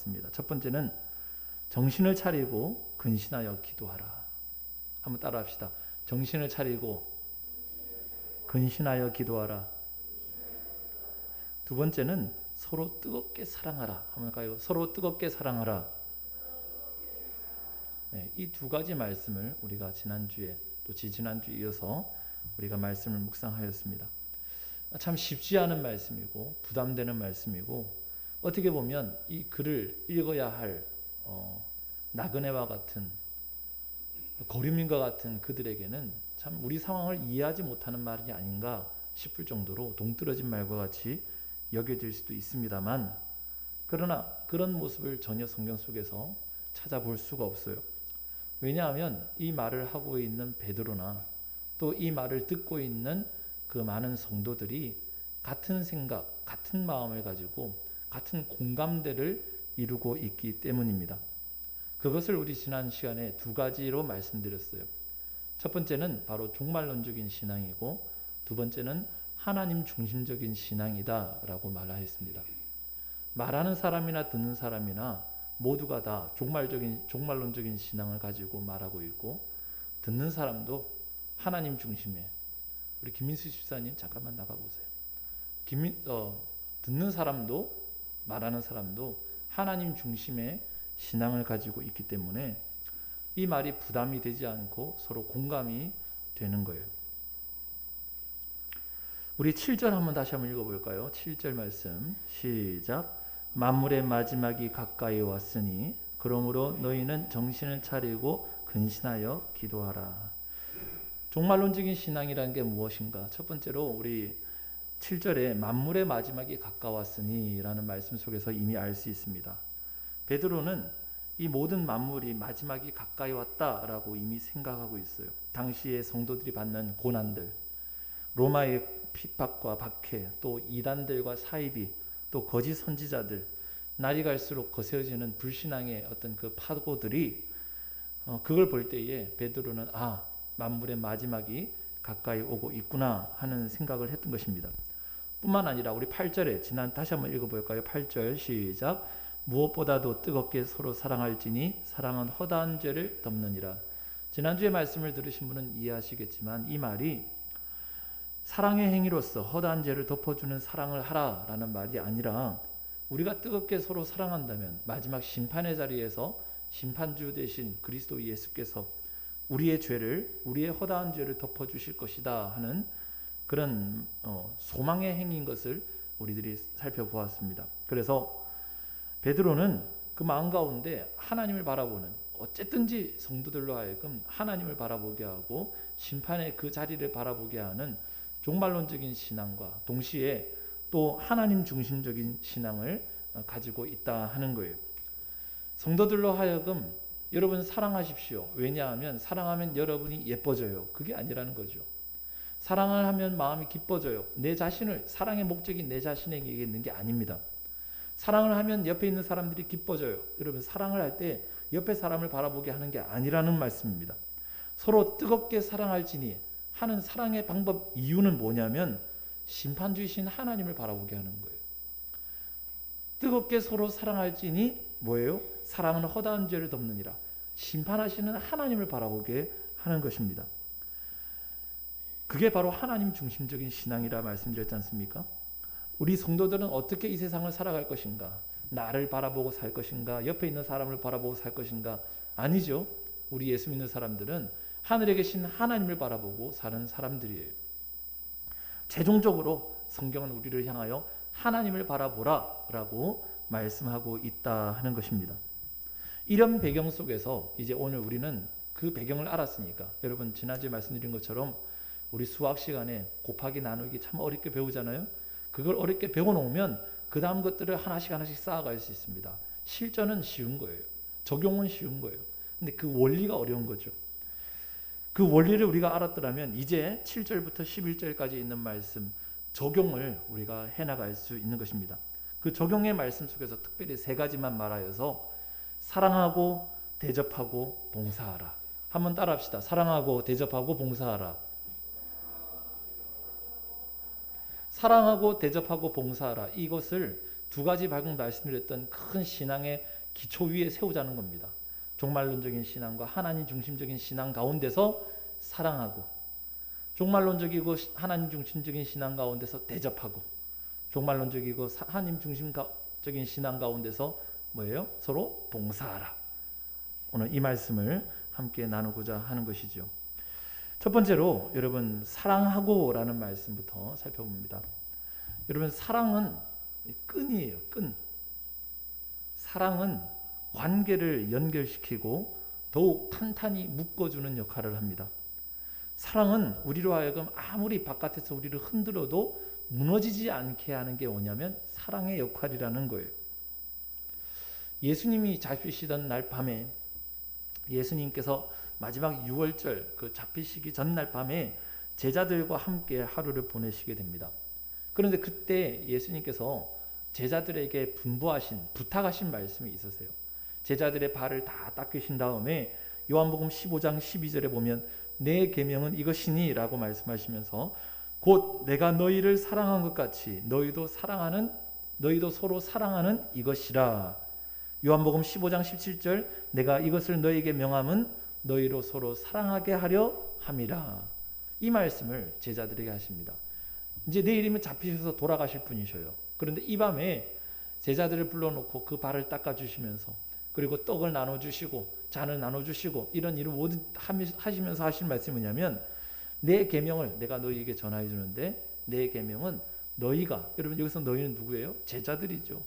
있습니다. 첫 번째는 정신을 차리고 근신하여 기도하라. 한번 따라합시다. 정신을 차리고 근신하여 기도하라. 두 번째는 서로 뜨겁게 사랑하라. 한번 가요. 서로 뜨겁게 사랑하라. 네, 이 두 가지 말씀을 우리가 지난주에 또 지지난주에 이어서 우리가 말씀을 묵상하였습니다. 참 쉽지 않은 말씀이고 부담되는 말씀이고 어떻게 보면 이 글을 읽어야 할 나그네와 같은 거류민과 같은 그들에게는 참 우리 상황을 이해하지 못하는 말이 아닌가 싶을 정도로 동떨어진 말과 같이 여겨질 수도 있습니다만, 그러나 그런 모습을 전혀 성경 속에서 찾아볼 수가 없어요. 왜냐하면 이 말을 하고 있는 베드로나 또 이 말을 듣고 있는 그 많은 성도들이 같은 생각, 같은 마음을 가지고 같은 공감대를 이루고 있기 때문입니다. 그것을 우리 지난 시간에 두 가지로 말씀드렸어요. 첫 번째는 바로 종말론적인 신앙이고 두 번째는 하나님 중심적인 신앙이다 라고 말하였습니다. 말하는 사람이나 듣는 사람이나 모두가 다 종말론적인 신앙을 가지고 말하고 있고, 듣는 사람도 하나님 중심에, 우리 김민수 집사님 잠깐만 나가보세요. 듣는 사람도 말하는 사람도 하나님 중심의 신앙을 가지고 있기 때문에 이 말이 부담이 되지 않고 서로 공감이 되는 거예요. 우리 7절 한번 다시 한번 읽어볼까요? 7절 말씀 시작. 만물의 마지막이 가까이 왔으니 그러므로 너희는 정신을 차리고 근신하여 기도하라. 종말론적인 신앙이라는 게 무엇인가? 첫 번째로 우리 7절에 만물의 마지막이 가까웠으니 라는 말씀 속에서 이미 알 수 있습니다. 베드로는 이 모든 만물이 마지막이 가까이 왔다라고 이미 생각하고 있어요. 당시의 성도들이 받는 고난들, 로마의 핍박과 박해, 또 이단들과 사이비, 또 거짓 선지자들, 날이 갈수록 거세어지는 불신앙의 어떤 그 파고들이 그걸 볼 때에 베드로는 만물의 마지막이 가까이 오고 있구나 하는 생각을 했던 것입니다. 뿐만 아니라 우리 8절에 다시 한번 읽어볼까요? 8절 시작. 무엇보다도 뜨겁게 서로 사랑할지니 사랑은 허다한 죄를 덮느니라. 지난주에 말씀을 들으신 분은 이해하시겠지만 이 말이 사랑의 행위로서 허다한 죄를 덮어주는 사랑을 하라라는 말이 아니라, 우리가 뜨겁게 서로 사랑한다면 마지막 심판의 자리에서 심판주 되신 그리스도 예수께서 우리의 죄를, 우리의 허다한 죄를 덮어주실 것이다 하는 그런 소망의 행위인 것을 우리들이 살펴보았습니다. 그래서 베드로는 그 마음 가운데 하나님을 바라보는, 어쨌든지 성도들로 하여금 하나님을 바라보게 하고 심판의 그 자리를 바라보게 하는 종말론적인 신앙과 동시에 또 하나님 중심적인 신앙을 가지고 있다 하는 거예요. 성도들로 하여금 여러분 사랑하십시오. 왜냐하면 사랑하면 여러분이 예뻐져요. 그게 아니라는 거죠. 사랑을 하면 마음이 기뻐져요. 내 자신을, 사랑의 목적이 내 자신에게 있는 게 아닙니다. 사랑을 하면 옆에 있는 사람들이 기뻐져요. 여러분 사랑을 할 때 옆에 사람을 바라보게 하는 게 아니라는 말씀입니다. 서로 뜨겁게 사랑할지니 하는 사랑의 방법, 이유는 뭐냐면 심판주이신 하나님을 바라보게 하는 거예요. 뜨겁게 서로 사랑할지니 뭐예요? 사랑은 허다한 죄를 덮느니라. 심판하시는 하나님을 바라보게 하는 것입니다. 그게 바로 하나님 중심적인 신앙이라 말씀드렸지 않습니까? 우리 성도들은 어떻게 이 세상을 살아갈 것인가? 나를 바라보고 살 것인가? 옆에 있는 사람을 바라보고 살 것인가? 아니죠. 우리 예수 믿는 사람들은 하늘에 계신 하나님을 바라보고 사는 사람들이에요. 최종적으로 성경은 우리를 향하여 하나님을 바라보라 라고 말씀하고 있다 하는 것입니다. 이런 배경 속에서 이제 오늘 우리는 그 배경을 알았으니까, 여러분 지난주에 말씀드린 것처럼 우리 수학 시간에 곱하기 나누기 참 어렵게 배우잖아요. 그걸 어렵게 배워놓으면 그 다음 것들을 하나씩 쌓아갈 수 있습니다. 실전은 쉬운 거예요. 적용은 쉬운 거예요. 근데 그 원리가 어려운 거죠. 그 원리를 우리가 알았더라면 이제 7절부터 11절까지 있는 말씀 적용을 우리가 해나갈 수 있는 것입니다. 그 적용의 말씀 속에서 특별히 세 가지만 말하여서 사랑하고 대접하고 봉사하라. 한번 따라합시다. 사랑하고 대접하고 봉사하라. 사랑하고 대접하고 봉사하라. 이것을 두 가지 방금 말씀드렸던 큰 신앙의 기초 위에 세우자는 겁니다. 종말론적인 신앙과 하나님 중심적인 신앙 가운데서 사랑하고, 종말론적이고 하나님 중심적인 신앙 가운데서 대접하고, 종말론적이고 하나님 중심적인 신앙 가운데서 뭐예요? 서로 봉사하라. 오늘 이 말씀을 함께 나누고자 하는 것이죠. 첫 번째로 여러분, 사랑하고라는 말씀부터 살펴봅니다. 여러분, 사랑은 끈이에요. 끈. 사랑은 관계를 연결시키고 더욱 탄탄히 묶어주는 역할을 합니다. 사랑은 우리로 하여금 아무리 바깥에서 우리를 흔들어도 무너지지 않게 하는 게 뭐냐면 사랑의 역할이라는 거예요. 예수님이 잡히시던 날 밤에, 예수님께서 마지막 6월절 그 잡히시기 전날 밤에 제자들과 함께 하루를 보내시게 됩니다. 그런데 그때 예수님께서 제자들에게 부탁하신 말씀이 있으세요. 제자들의 발을 다 닦으신 다음에 요한복음 15장 12절에 보면 내 계명은 이것이니 라고 말씀하시면서 곧 내가 너희를 사랑한 것 같이 너희도 서로 사랑하는 이것이라. 요한복음 15장 17절 내가 이것을 너희에게 명함은 너희로 서로 사랑하게 하려 함이라. 이 말씀을 제자들에게 하십니다. 이제 내일이면 잡히셔서 돌아가실 분이셔요. 그런데 이 밤에 제자들을 불러놓고 그 발을 닦아주시면서, 그리고 떡을 나눠주시고 잔을 나눠주시고 이런 일을 모두 하시면서 하신 말씀이 뭐냐면 내 계명을 내가 너희에게 전하여 주는데 내 계명은 너희가, 여러분 여기서 너희는 누구예요? 제자들이죠.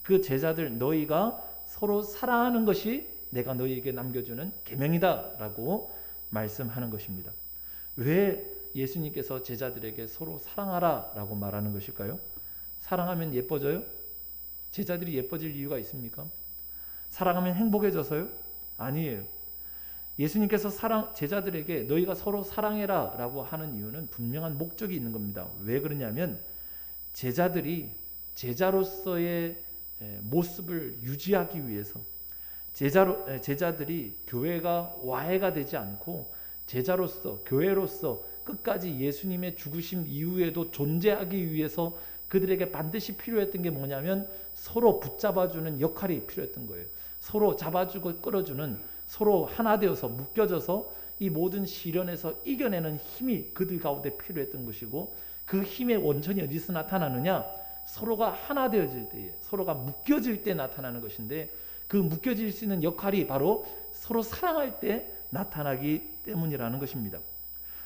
그 제자들 너희가 서로 사랑하는 것이 내가 너희에게 남겨주는 계명이다 라고 말씀하는 것입니다. 왜 예수님께서 제자들에게 서로 사랑하라 라고 말하는 것일까요? 사랑하면 예뻐져요? 제자들이 예뻐질 이유가 있습니까? 사랑하면 행복해져서요? 아니에요. 예수님께서 제자들에게 너희가 서로 사랑해라 라고 하는 이유는 분명한 목적이 있는 겁니다. 왜 그러냐면 제자들이 제자로서의 모습을 유지하기 위해서, 제자들이 교회가 와해가 되지 않고 제자로서, 교회로서 끝까지 예수님의 죽으심 이후에도 존재하기 위해서 그들에게 반드시 필요했던 게 뭐냐면 서로 붙잡아주는 역할이 필요했던 거예요. 서로 잡아주고 끌어주는, 서로 하나 되어서 묶여져서 이 모든 시련에서 이겨내는 힘이 그들 가운데 필요했던 것이고, 그 힘의 원천이 어디서 나타나느냐? 서로가 하나 되어질 때, 서로가 묶여질 때 나타나는 것인데, 그 묶여질 수 있는 역할이 바로 서로 사랑할 때 나타나기 때문이라는 것입니다.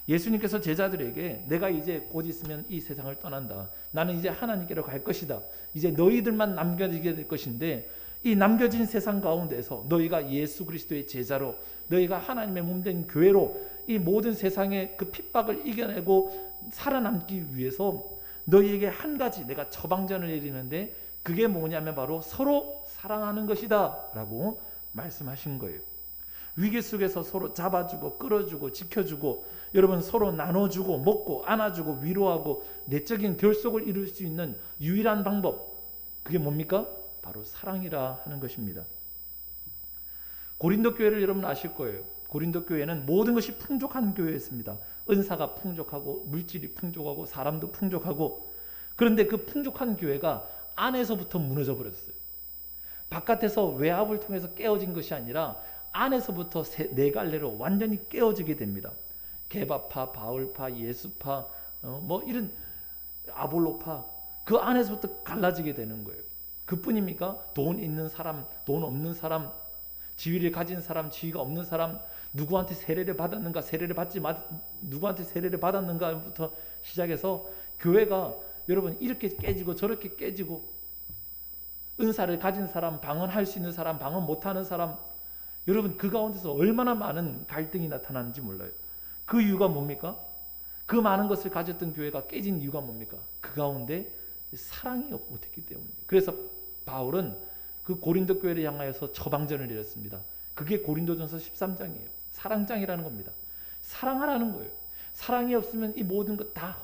예수님께서 제자들에게 내가 이제 곧 있으면 이 세상을 떠난다. 나는 이제 하나님께로 갈 것이다. 이제 너희들만 남겨지게 될 것인데 이 남겨진 세상 가운데서 너희가 예수 그리스도의 제자로, 너희가 하나님의 몸된 교회로 이 모든 세상의 그 핍박을 이겨내고 살아남기 위해서 너희에게 한 가지 내가 처방전을 내리는데 그게 뭐냐면 바로 서로 사랑하는 것이다 라고 말씀하신 거예요. 위기 속에서 서로 잡아주고 끌어주고 지켜주고, 여러분 서로 나눠주고 먹고 안아주고 위로하고 내적인 결속을 이룰 수 있는 유일한 방법, 그게 뭡니까? 바로 사랑이라 하는 것입니다. 고린도 교회를 여러분 아실 거예요. 고린도 교회는 모든 것이 풍족한 교회였습니다. 은사가 풍족하고 물질이 풍족하고 사람도 풍족하고, 그런데 그 풍족한 교회가 안에서부터 무너져 버렸어요. 바깥에서 외압을 통해서 깨어진 것이 아니라 안에서부터 네 갈래로 완전히 깨어지게 됩니다. 게바파, 바울파, 예수파, 뭐 이런 아볼로파, 그 안에서부터 갈라지게 되는 거예요. 그뿐입니까? 돈 있는 사람, 돈 없는 사람, 지위를 가진 사람, 지위가 없는 사람, 누구한테 세례를 받았는가, 세례를 받지 누구한테 세례를 받았는가부터 시작해서 교회가 여러분 이렇게 깨지고 저렇게 깨지고, 은사를 가진 사람, 방언할 수 있는 사람, 방언 못하는 사람, 여러분 그 가운데서 얼마나 많은 갈등이 나타나는지 몰라요. 그 이유가 뭡니까? 그 많은 것을 가졌던 교회가 깨진 이유가 뭡니까? 그 가운데 사랑이 못했기 때문이에요. 그래서 바울은 그 고린도 교회를 향하여서 처방전을 내렸습니다. 그게 고린도전서 13장이에요. 사랑장이라는 겁니다. 사랑하라는 거예요. 사랑이 없으면 이 모든 것 다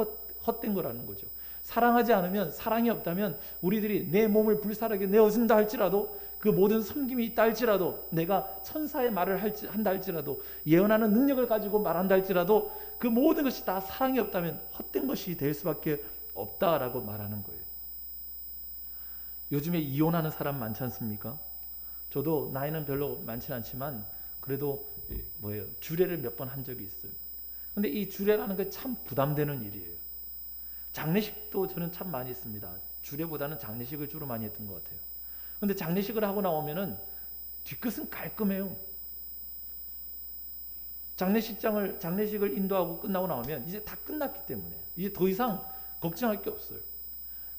헛된 거라는 거죠. 사랑하지 않으면, 사랑이 없다면 우리들이 내 몸을 불사르게 내어준다 할지라도, 그 모든 섬김이 있다 할지라도, 내가 천사의 말을 한다 할지라도, 예언하는 능력을 가지고 말한다 할지라도 그 모든 것이 다 사랑이 없다면 헛된 것이 될 수밖에 없다라고 말하는 거예요. 요즘에 이혼하는 사람 많지 않습니까? 저도 나이는 별로 많지는 않지만 그래도 주례를 몇 번 한 적이 있어요. 근데 이 주례라는 게 참 부담되는 일이에요. 장례식도 저는 참 많이 했습니다. 주례보다는 장례식을 주로 많이 했던 것 같아요. 근데 장례식을 하고 나오면은 뒤끝은 깔끔해요. 장례식을 인도하고 끝나고 나오면 이제 다 끝났기 때문에 이제 더 이상 걱정할 게 없어요.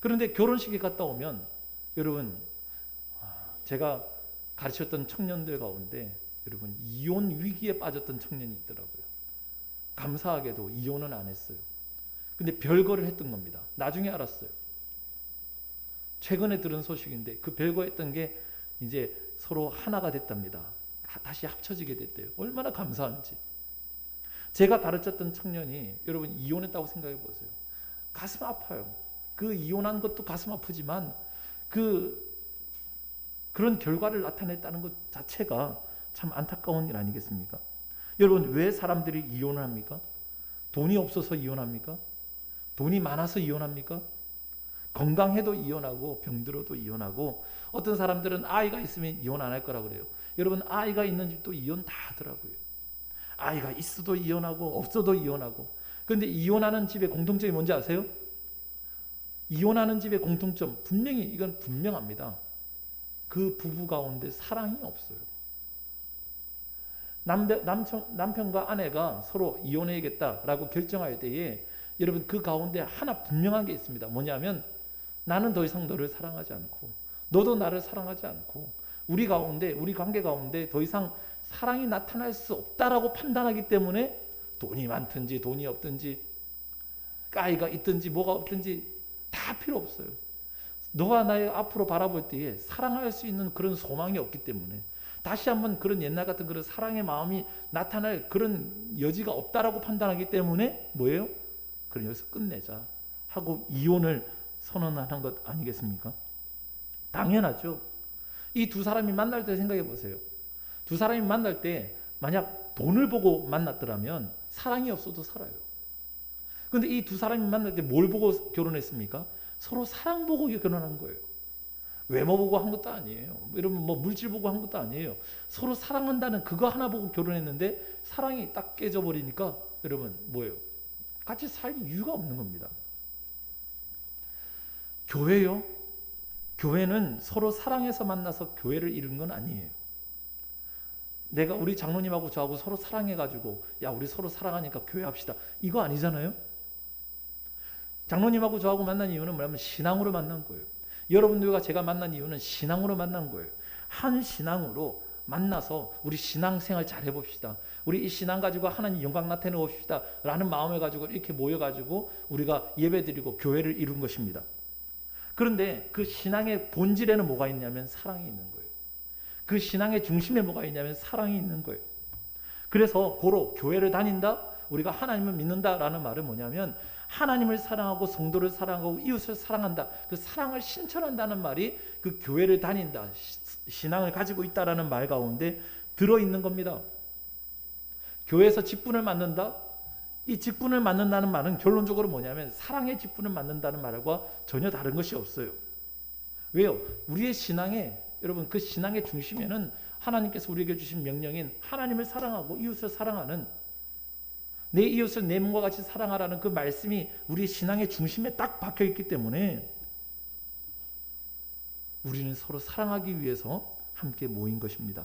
그런데 결혼식에 갔다 오면 여러분, 제가 가르쳤던 청년들 가운데 여러분 이혼 위기에 빠졌던 청년이 있더라고요. 감사하게도 이혼은 안 했어요. 근데 별거를 했던 겁니다. 나중에 알았어요. 최근에 들은 소식인데 그 별거 했던 게 이제 서로 하나가 됐답니다. 다시 합쳐지게 됐대요. 얼마나 감사한지. 제가 가르쳤던 청년이 여러분 이혼했다고 생각해 보세요. 가슴 아파요. 그 이혼한 것도 가슴 아프지만 그런 결과를 나타냈다는 것 자체가 참 안타까운 일 아니겠습니까? 여러분, 왜 사람들이 이혼을 합니까? 돈이 없어서 이혼합니까? 돈이 많아서 이혼합니까? 건강해도 이혼하고 병들어도 이혼하고, 어떤 사람들은 아이가 있으면 이혼 안 할 거라고 그래요. 여러분, 아이가 있는 집도 이혼 다 하더라고요. 아이가 있어도 이혼하고 없어도 이혼하고. 그런데 이혼하는 집의 공통점이 뭔지 아세요? 이혼하는 집의 공통점, 분명히 이건 분명합니다. 그 부부 가운데 사랑이 없어요. 남편과 아내가 서로 이혼해야겠다라고 결정할 때에 여러분 그 가운데 하나 분명한 게 있습니다. 뭐냐면 나는 더 이상 너를 사랑하지 않고 너도 나를 사랑하지 않고 우리 관계 가운데 더 이상 사랑이 나타날 수 없다라고 판단하기 때문에 돈이 많든지 돈이 없든지 아이가 있든지 뭐가 없든지 다 필요 없어요. 너가 나의 앞으로 바라볼 때에 사랑할 수 있는 그런 소망이 없기 때문에 다시 한번 그런 옛날 같은 그런 사랑의 마음이 나타날 그런 여지가 없다라고 판단하기 때문에 뭐예요? 그럼 여기서 끝내자 하고 이혼을 선언하는 것 아니겠습니까? 당연하죠. 이 두 사람이 만날 때 생각해 보세요. 두 사람이 만날 때 만약 돈을 보고 만났더라면 사랑이 없어도 살아요. 그런데 이 두 사람이 만날 때 뭘 보고 결혼했습니까? 서로 사랑 보고 결혼한 거예요. 외모 보고 한 것도 아니에요. 여러분 물질 보고 한 것도 아니에요. 서로 사랑한다는 그거 하나 보고 결혼했는데 사랑이 딱 깨져버리니까 여러분 뭐예요? 같이 살 이유가 없는 겁니다. 교회요? 교회는 서로 사랑해서 만나서 교회를 이룬 건 아니에요. 우리 장로님하고 저하고 서로 사랑해가지고 야 우리 서로 사랑하니까 교회합시다. 이거 아니잖아요. 장로님하고 저하고 만난 이유는 뭐냐면 신앙으로 만난 거예요. 여러분들과 제가 만난 이유는 신앙으로 만난 거예요. 한 신앙으로 만나서 우리 신앙생활 잘 해봅시다. 우리 이 신앙 가지고 하나님 영광 나타내 봅시다 라는 마음을 가지고 이렇게 모여가지고 우리가 예배드리고 교회를 이룬 것입니다. 그런데 그 신앙의 본질에는 뭐가 있냐면 사랑이 있는 거예요. 그 신앙의 중심에 뭐가 있냐면 사랑이 있는 거예요. 그래서 고로 교회를 다닌다, 우리가 하나님을 믿는다라는 말은 뭐냐면 하나님을 사랑하고 성도를 사랑하고 이웃을 사랑한다. 그 사랑을 실천한다는 말이 그 교회를 다닌다, 신앙을 가지고 있다라는 말 가운데 들어있는 겁니다. 교회에서 직분을 맡는다. 이 직분을 맡는다는 말은 결론적으로 뭐냐면 사랑의 직분을 맡는다는 말과 전혀 다른 것이 없어요. 왜요? 우리의 신앙에 여러분 그 신앙의 중심에는 하나님께서 우리에게 주신 명령인 하나님을 사랑하고 이웃을 사랑하는 내 이웃을 내 몸과 같이 사랑하라는 그 말씀이 우리 신앙의 중심에 딱 박혀 있기 때문에 우리는 서로 사랑하기 위해서 함께 모인 것입니다.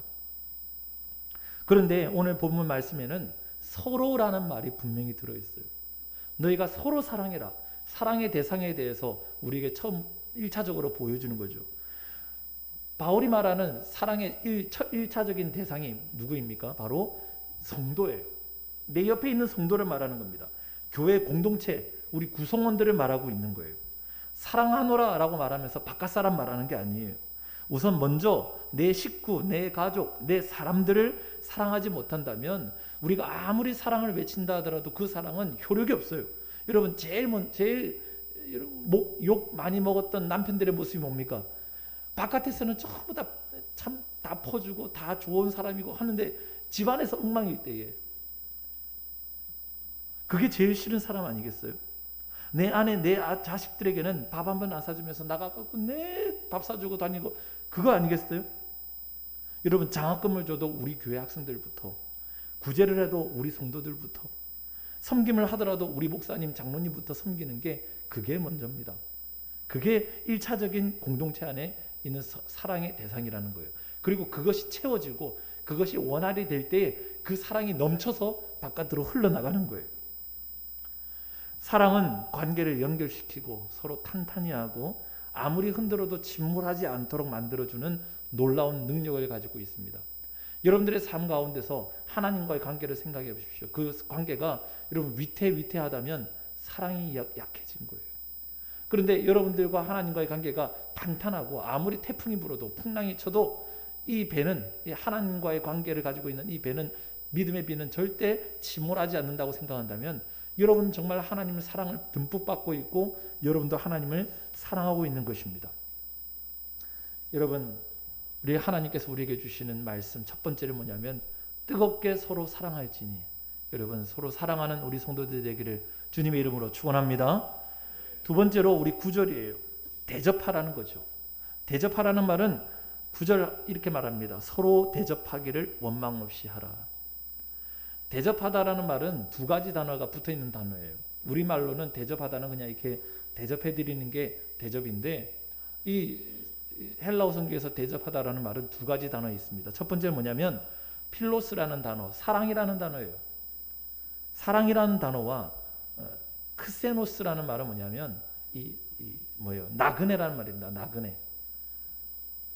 그런데 오늘 본문 말씀에는 서로라는 말이 분명히 들어있어요. 너희가 서로 사랑해라. 사랑의 대상에 대해서 우리에게 처음 1차적으로 보여주는 거죠. 바울이 말하는 사랑의 1차적인 대상이 누구입니까? 바로 성도예요. 내 옆에 있는 성도를 말하는 겁니다. 교회 공동체, 우리 구성원들을 말하고 있는 거예요. 사랑하노라 라고 말하면서 바깥 사람 말하는 게 아니에요. 우선 먼저 내 식구, 내 가족, 내 사람들을 사랑하지 못한다면 우리가 아무리 사랑을 외친다 하더라도 그 사랑은 효력이 없어요. 여러분 제일 욕 많이 먹었던 남편들의 모습이 뭡니까? 바깥에서는 전부 다 참 다 퍼주고 다 좋은 사람이고 하는데 집안에서 엉망일 때에 그게 제일 싫은 사람 아니겠어요? 내 아내, 내 자식들에게는 밥 한 번 안 사주면서 나가갖고 내 밥 사주고 다니고 그거 아니겠어요? 여러분 장학금을 줘도 우리 교회 학생들부터, 구제를 해도 우리 성도들부터, 섬김을 하더라도 우리 목사님 장로님부터 섬기는 게 그게 먼저입니다. 그게 1차적인 공동체 안에 있는 사랑의 대상이라는 거예요. 그리고 그것이 채워지고 그것이 원활히 될 때 그 사랑이 넘쳐서 바깥으로 흘러나가는 거예요. 사랑은 관계를 연결시키고 서로 탄탄히 하고 아무리 흔들어도 침몰하지 않도록 만들어주는 놀라운 능력을 가지고 있습니다. 여러분들의 삶 가운데서 하나님과의 관계를 생각해 보십시오. 그 관계가 여러분 위태위태하다면 사랑이 약해진 거예요. 그런데 여러분들과 하나님과의 관계가 탄탄하고 아무리 태풍이 불어도 풍랑이 쳐도 이 배는, 하나님과의 관계를 가지고 있는 이 배는, 믿음의 비는 절대 침몰하지 않는다고 생각한다면 여러분은 정말 하나님의 사랑을 듬뿍 받고 있고 여러분도 하나님을 사랑하고 있는 것입니다. 여러분, 우리 하나님께서 우리에게 주시는 말씀 첫 번째는 뭐냐면 뜨겁게 서로 사랑할지니. 여러분, 서로 사랑하는 우리 성도들 되기를 주님의 이름으로 축원합니다. 두 번째로 우리 9절이에요. 대접하라는 거죠. 대접하라는 말은 9절 이렇게 말합니다. 서로 대접하기를 원망 없이 하라. 대접하다라는 말은 두 가지 단어가 붙어 있는 단어예요. 우리말로는 대접하다는 그냥 이렇게 대접해 드리는 게 대접인데, 이 헬라어 성경에서 대접하다라는 말은 두 가지 단어 있습니다. 첫 번째는 뭐냐면 필로스라는 단어, 사랑이라는 단어예요. 사랑이라는 단어와 크세노스라는 말은 뭐냐면 나그네라는 말입니다. 나그네.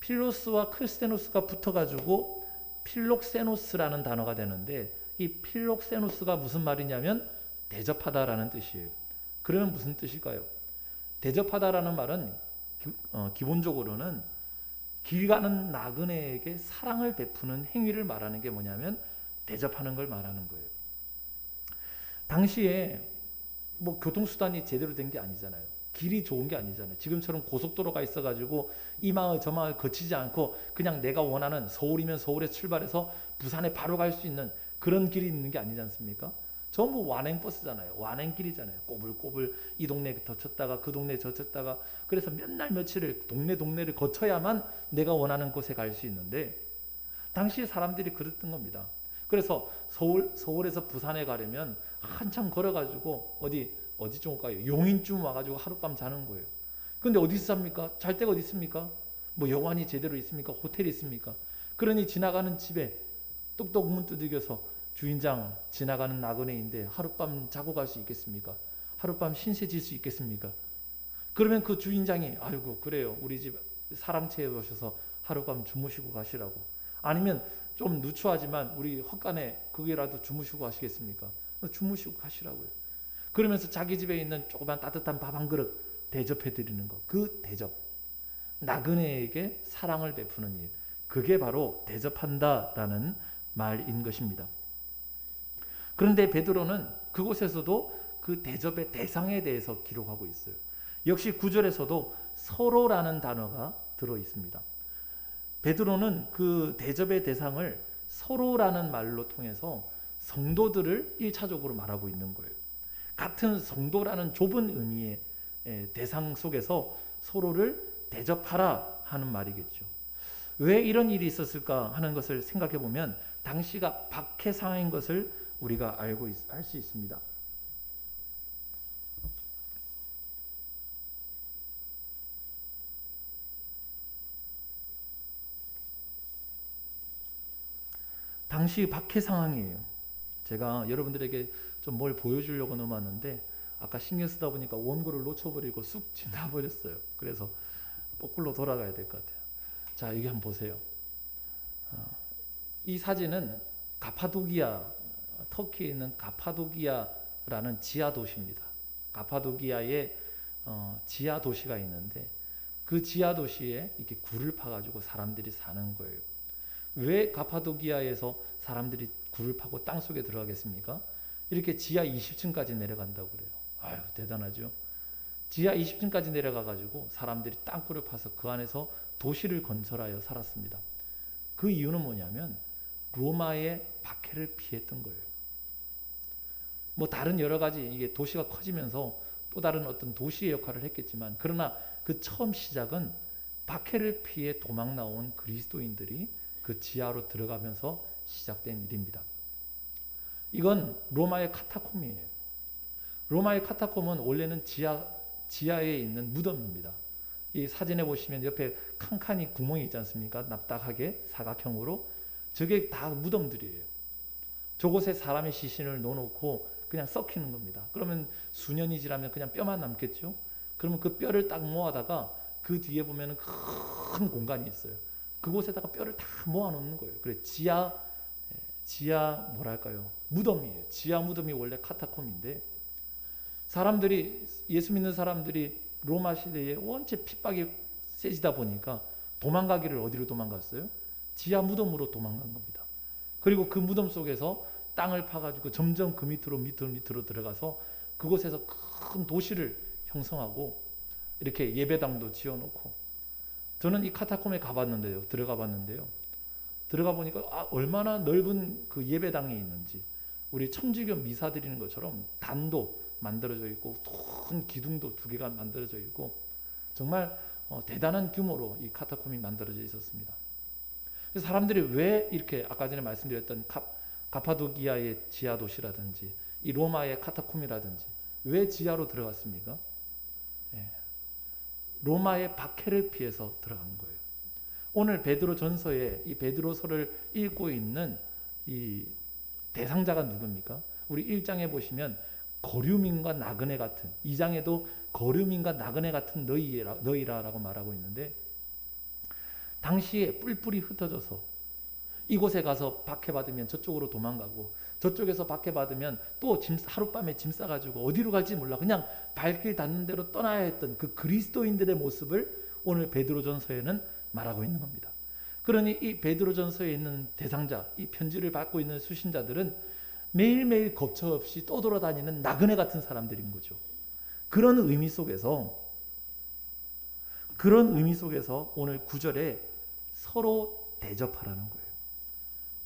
필로스와 크세노스가 붙어가지고 필록세노스라는 단어가 되는데, 이 필록세노스가 무슨 말이냐면 대접하다라는 뜻이에요. 그러면 무슨 뜻일까요? 대접하다라는 말은 기본적으로는 길 가는 나그네에게 사랑을 베푸는 행위를 말하는 게 뭐냐면 대접하는 걸 말하는 거예요. 당시에 교통수단이 제대로 된 게 아니잖아요. 길이 좋은 게 아니잖아요. 지금처럼 고속도로가 있어가지고 이 마을 저 마을 거치지 않고 그냥 내가 원하는, 서울이면 서울에 출발해서 부산에 바로 갈 수 있는 그런 길이 있는 게 아니지 않습니까? 전부 완행버스잖아요. 완행길이잖아요. 꼬불꼬불 이 동네 거쳤다가 그 동네 저쳤다가, 그래서 몇 날 며칠을 동네를 거쳐야만 내가 원하는 곳에 갈 수 있는데, 당시 사람들이 그랬던 겁니다. 그래서 서울에서 부산에 가려면 한참 걸어가지고 어디쯤 가요? 용인쯤 와가지고 하룻밤 자는 거예요. 근데 어디서 삽니까? 잘 데가 어디 있습니까? 여관이 제대로 있습니까? 호텔이 있습니까? 그러니 지나가는 집에 똑똑 문 두들겨서 주인장, 지나가는 나그네인데 하룻밤 자고 갈 수 있겠습니까? 하룻밤 신세 질 수 있겠습니까? 그러면 그 주인장이 아이고 그래요, 우리 집 사람 채워오셔서 하룻밤 주무시고 가시라고. 아니면 좀 누추하지만 우리 헛간에 거기라도 주무시고 가시겠습니까? 주무시고 가시라고요. 그러면서 자기 집에 있는 조그만 따뜻한 밥 한 그릇 대접해 드리는 것, 그 대접, 나그네에게 사랑을 베푸는 일, 그게 바로 대접한다라는 말인 것입니다. 그런데 베드로는 그곳에서도 그 대접의 대상에 대해서 기록하고 있어요. 역시 9절에서도 서로라는 단어가 들어 있습니다. 베드로는 그 대접의 대상을 서로라는 말로 통해서 성도들을 1차적으로 말하고 있는 거예요. 같은 성도라는 좁은 의미의 대상 속에서 서로를 대접하라 하는 말이겠죠. 왜 이런 일이 있었을까 하는 것을 생각해 보면 당시가 박해 상황인 것을 우리가 알 수 있습니다. 당시 박해 상황이에요. 제가 여러분들에게 좀 뭘 보여주려고 넘었는데 아까 신경 쓰다 보니까 원고를 놓쳐버리고 쑥 지나버렸어요. 그래서 거꾸로 돌아가야 될 것 같아요. 자, 여기 한번 보세요. 이 사진은 가파도기아, 터키에 있는 가파도기아라는 지하 도시입니다. 가파도기아에 지하 도시가 있는데 그 지하 도시에 이렇게 굴을 파가지고 사람들이 사는 거예요. 왜 가파도기아에서 사람들이 굴을 파고 땅 속에 들어가겠습니까? 이렇게 지하 20층까지 내려간다고 그래요. 아유, 대단하죠. 지하 20층까지 내려가가지고 사람들이 땅굴을 파서 그 안에서 도시를 건설하여 살았습니다. 그 이유는 뭐냐면 로마의 박해를 피했던 거예요. 다른 여러 가지 이게 도시가 커지면서 또 다른 어떤 도시의 역할을 했겠지만, 그러나 그 처음 시작은 박해를 피해 도망 나온 그리스도인들이 그 지하로 들어가면서 시작된 일입니다. 이건 로마의 카타콤이에요. 로마의 카타콤은 원래는 지하에 있는 무덤입니다. 이 사진에 보시면 옆에 칸칸이 구멍이 있지 않습니까? 납작하게 사각형으로. 저게 다 무덤들이에요. 저곳에 사람의 시신을 넣어놓고 그냥 썩히는 겁니다. 그러면 수년이 지나면 그냥 뼈만 남겠죠. 그러면 그 뼈를 딱 모아다가 그 뒤에 보면 큰 공간이 있어요. 그곳에다가 뼈를 다 모아놓는 거예요. 그래 지하 뭐랄까요? 무덤이에요. 지하 무덤이 원래 카타콤인데, 사람들이, 예수 믿는 사람들이 로마 시대에 원체 핍박이 세지다 보니까 도망가기를 어디로 도망갔어요? 지하 무덤으로 도망간 겁니다. 그리고 그 무덤 속에서 땅을 파가지고 점점 그 밑으로 들어가서 그곳에서 큰 도시를 형성하고 이렇게 예배당도 지어놓고. 저는 이 카타콤에 들어가 봤는데요. 들어가 보니까 얼마나 넓은 그 예배당이 있는지, 우리 천주교 미사 드리는 것처럼 단도 만들어져 있고 큰 기둥도 2개가 만들어져 있고, 정말 대단한 규모로 이 카타콤이 만들어져 있었습니다. 그래서 사람들이 왜 이렇게 아까 전에 말씀드렸던 가파도기아의 지하 도시라든지 이 로마의 카타콤이라든지 왜 지하로 들어갔습니까? 로마의 박해를 피해서 들어간 거예요. 오늘 베드로전서에 이 베드로서를 읽고 있는 이 대상자가 누굽니까? 우리 1장에 보시면 거류민과 나그네 같은, 2장에도 거류민과 나그네 같은 너희라라고 말하고 있는데, 당시에 뿔뿔이 흩어져서 이곳에 가서 박해받으면 저쪽으로 도망가고, 저쪽에서 박해받으면 또 하룻밤에 짐 싸가지고 어디로 갈지 몰라 그냥 발길 닿는 대로 떠나야 했던 그 그리스도인들의 모습을 오늘 베드로전서에는 말하고 있는 겁니다. 그러니 이 베드로전서에 있는 대상자, 이 편지를 받고 있는 수신자들은 매일매일 거처 없이 떠돌아다니는 나그네 같은 사람들인 거죠. 그런 의미 속에서 오늘 9절에 서로 대접하라는 거예요.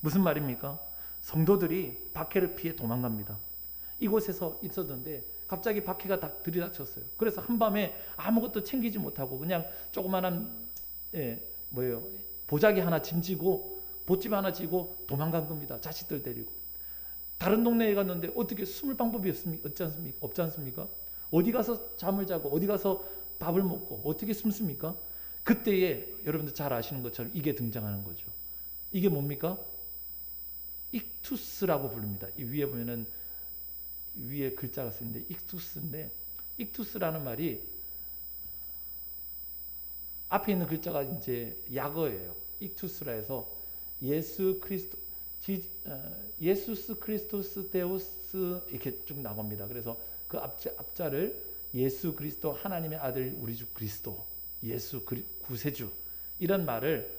무슨 말입니까? 성도들이 박해를 피해 도망갑니다. 이곳에서 있었는데 갑자기 박해가 딱 들이닥쳤어요. 그래서 한밤에 아무것도 챙기지 못하고 그냥 조그만한 보자기 하나 짐지고 보집 하나 지고 도망간 겁니다. 자식들 데리고. 다른 동네에 갔는데 어떻게 숨을 방법이 없지 않습니까? 어디 가서 잠을 자고 어디 가서 밥을 먹고 어떻게 숨습니까? 그때에 여러분들 잘 아시는 것처럼 이게 등장하는 거죠. 이게 뭡니까? 익투스라고 부릅니다. 이 위에 보면은 위에 글자가 쓰는데 익투스인데, 익투스라는 말이 앞에 있는 글자가 이제 약어예요. 익투스라 해서 예수스 크리스토스 데우스 이렇게 쭉 나옵니다. 그래서 그 앞자를 예수 그리스도 하나님의 아들 우리 주 그리스도 예수 구세주 이런 말을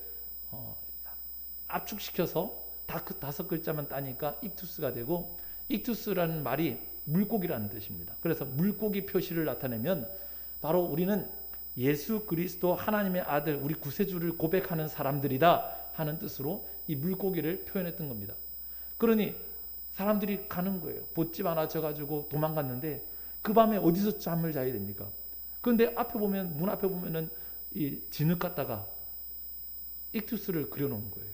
압축시켜서 그 5글자만 따니까 익투스가 되고, 익투스라는 말이 물고기라는 뜻입니다. 그래서 물고기 표시를 나타내면 바로 우리는 예수 그리스도 하나님의 아들 우리 구세주를 고백하는 사람들이다 하는 뜻으로 이 물고기를 표현했던 겁니다. 그러니 사람들이 가는 거예요. 보집 하나 져가지고 도망갔는데 그 밤에 어디서 잠을 자야 됩니까? 그런데 문 앞에 보면은 이 진흙 갖다가 익투스를 그려놓은 거예요.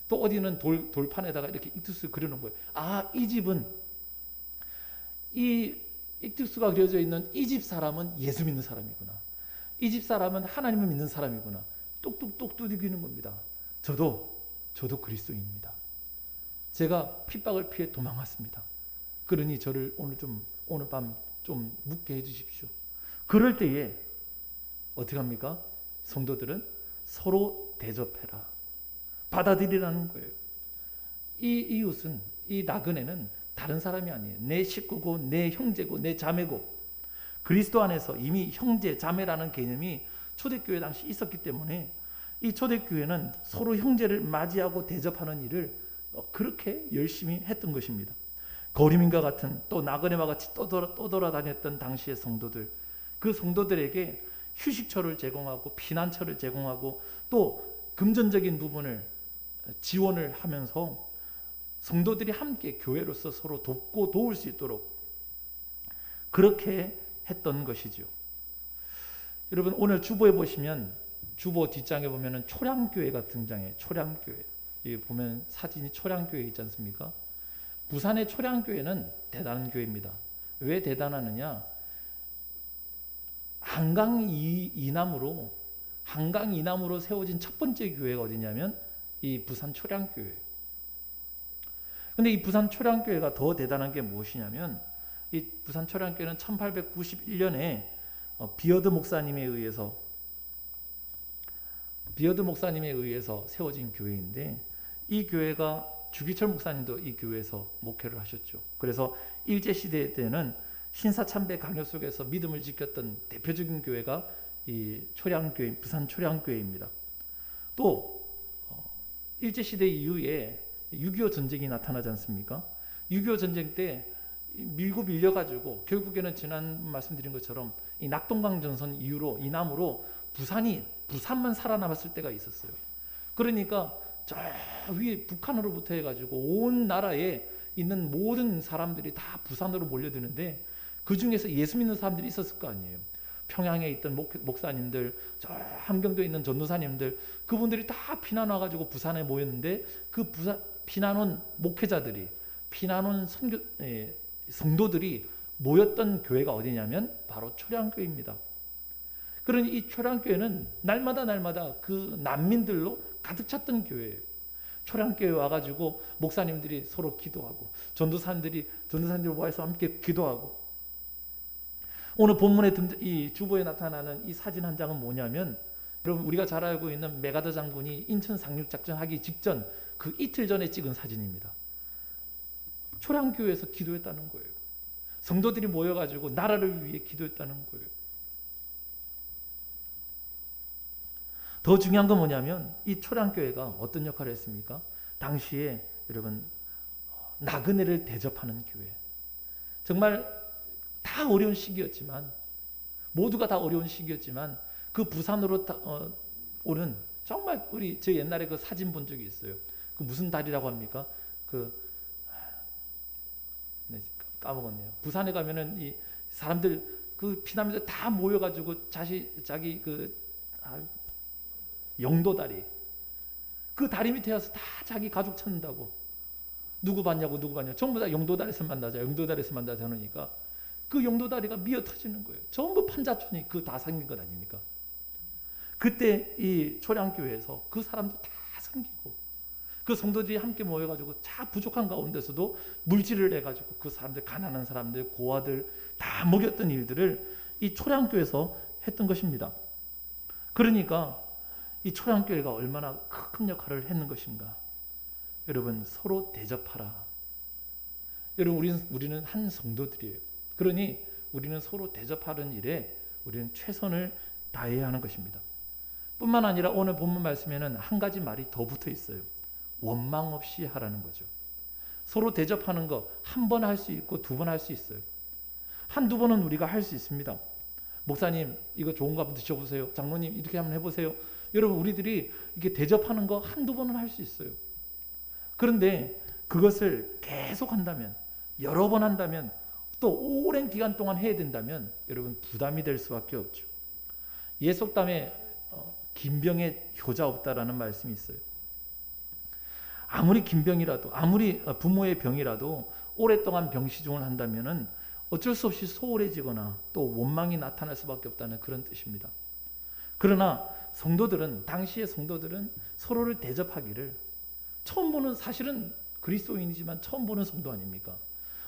또 어디는 돌판에다가 이렇게 익투스 그려놓은 거예요. 이 집은, 이 익투스가 그려져 있는 이 집 사람은 예수 믿는 사람이구나. 이 집 사람은 하나님을 믿는 사람이구나. 똑똑똑 두들기는 겁니다. 저도 그리스도인입니다. 제가 핍박을 피해 도망왔습니다. 그러니 저를 오늘 밤 좀 묵게 해주십시오. 그럴 때에 어떻게 합니까? 성도들은 서로 대접해라. 받아들이라는 거예요. 이 이웃은, 이 나그네는 다른 사람이 아니에요. 내 식구고 내 형제고 내 자매고, 그리스도 안에서 이미 형제 자매라는 개념이 초대교회 당시 있었기 때문에 이 초대교회는 서로 형제를 맞이하고 대접하는 일을 그렇게 열심히 했던 것입니다. 거류민과 같은, 또 나그네와 같이 떠돌아다녔던 당시의 성도들, 그 성도들에게 휴식처를 제공하고 피난처를 제공하고 또 금전적인 부분을 지원을 하면서 성도들이 함께 교회로서 서로 돕고 도울 수 있도록 그렇게 했던 것이죠. 여러분 오늘 주보에 보시면, 주보 뒷장에 보면은 초량교회가 등장해요. 초량교회. 보면 사진이 초량교회 있지 않습니까? 부산의 초량교회는 대단한 교회입니다. 왜 대단하느냐? 한강 이남으로 세워진 첫 번째 교회가 어디냐면 이 부산 초량교회. 근데 이 부산 초량교회가 더 대단한 게 무엇이냐면 이 부산 초량교회는 1891년에 비어드 목사님에 의해서 세워진 교회인데, 이 교회가 주기철 목사님도 이 교회에서 목회를 하셨죠. 그래서 일제 시대 때는 신사참배 강요 속에서 믿음을 지켰던 대표적인 교회가 이 초량교회, 부산 초량교회입니다. 또 일제 시대 이후에 6.25 전쟁이 나타나지 않습니까? 6.25 전쟁 때 밀고 밀려가지고 결국에는 지난 말씀드린 것처럼 이 낙동강 전선 이후로 이남으로 부산만 살아남았을 때가 있었어요. 그러니까 저 위에 북한으로부터 해가지고 온 나라에 있는 모든 사람들이 다 부산으로 몰려드는데, 그 중에서 예수 믿는 사람들이 있었을 거 아니에요. 평양에 있던 목사님들, 저 함경도에 있는 전도사님들, 그분들이 다 피난 와가지고 부산에 모였는데, 그 피난 온 목회자들이, 피난 온 성도들이 모였던 교회가 어디냐면 바로 초량교회입니다. 그러니 이 초량교회는 날마다 그 난민들로 가득 찼던 교회예요. 초량교회 와가지고 목사님들이 서로 기도하고, 전도사님들이 모여서 함께 기도하고. 오늘 본문에 이 주보에 나타나는 이 사진 한 장은 뭐냐면, 여러분 우리가 잘 알고 있는 메가더 장군이 인천 상륙작전 하기 직전 그 이틀 전에 찍은 사진입니다. 초량교회에서 기도했다는 거예요. 성도들이 모여가지고 나라를 위해 기도했다는 거예요. 더 중요한 건 뭐냐면 이 초량교회가 어떤 역할을 했습니까? 당시에 여러분 나그네를 대접하는 교회. 정말 다 어려운 시기였지만, 모두가 다 어려운 시기였지만 그 부산으로 오는, 정말 저 옛날에 그 사진 본 적이 있어요. 그 무슨 다리라고 합니까? 까먹었네요. 부산에 가면은 이 사람들 그 피난민들 다 모여가지고 자기 영도다리, 그 다리 밑에 와서 다 자기 가족 찾는다고. 누구 봤냐고 전부 다 영도다리에서 만나자 하니까 그 영도다리가 미어 터지는 거예요. 전부 판자촌이 그 다 생긴 것 아닙니까? 그때 이 초량교회에서 그 사람들 다 섬기고, 그 성도들이 함께 모여가지고 다 부족한 가운데서도 물질을 해가지고 그 사람들, 가난한 사람들, 고아들 다 먹였던 일들을 이 초량교회에서 했던 것입니다. 그러니까 이 초량교회가 얼마나 큰 역할을 했는 것인가. 여러분, 서로 대접하라. 여러분, 우리는 한 성도들이에요. 그러니 우리는 서로 대접하는 일에 우리는 최선을 다해야 하는 것입니다. 뿐만 아니라 오늘 본문 말씀에는 한 가지 말이 더 붙어 있어요. 원망 없이 하라는 거죠. 서로 대접하는 거 한 번 할 수 있고 두 번 할 수 있어요. 한두 번은 우리가 할 수 있습니다. 목사님 이거 좋은가 한번 드셔보세요. 장로님 이렇게 한번 해보세요. 여러분, 우리들이 이렇게 대접하는 거 한두 번은 할 수 있어요. 그런데 그것을 계속 한다면, 여러 번 한다면, 또 오랜 기간 동안 해야 된다면 여러분 부담이 될 수밖에 없죠. 예속담에 긴병에 효자 없다라는 말씀이 있어요. 아무리 긴병이라도, 아무리 부모의 병이라도 오랫동안 병시중을 한다면은 어쩔 수 없이 소홀해지거나 또 원망이 나타날 수밖에 없다는 그런 뜻입니다. 그러나 당시의 성도들은 서로를 대접하기를, 처음 보는, 사실은 그리스도인이지만 처음 보는 성도 아닙니까?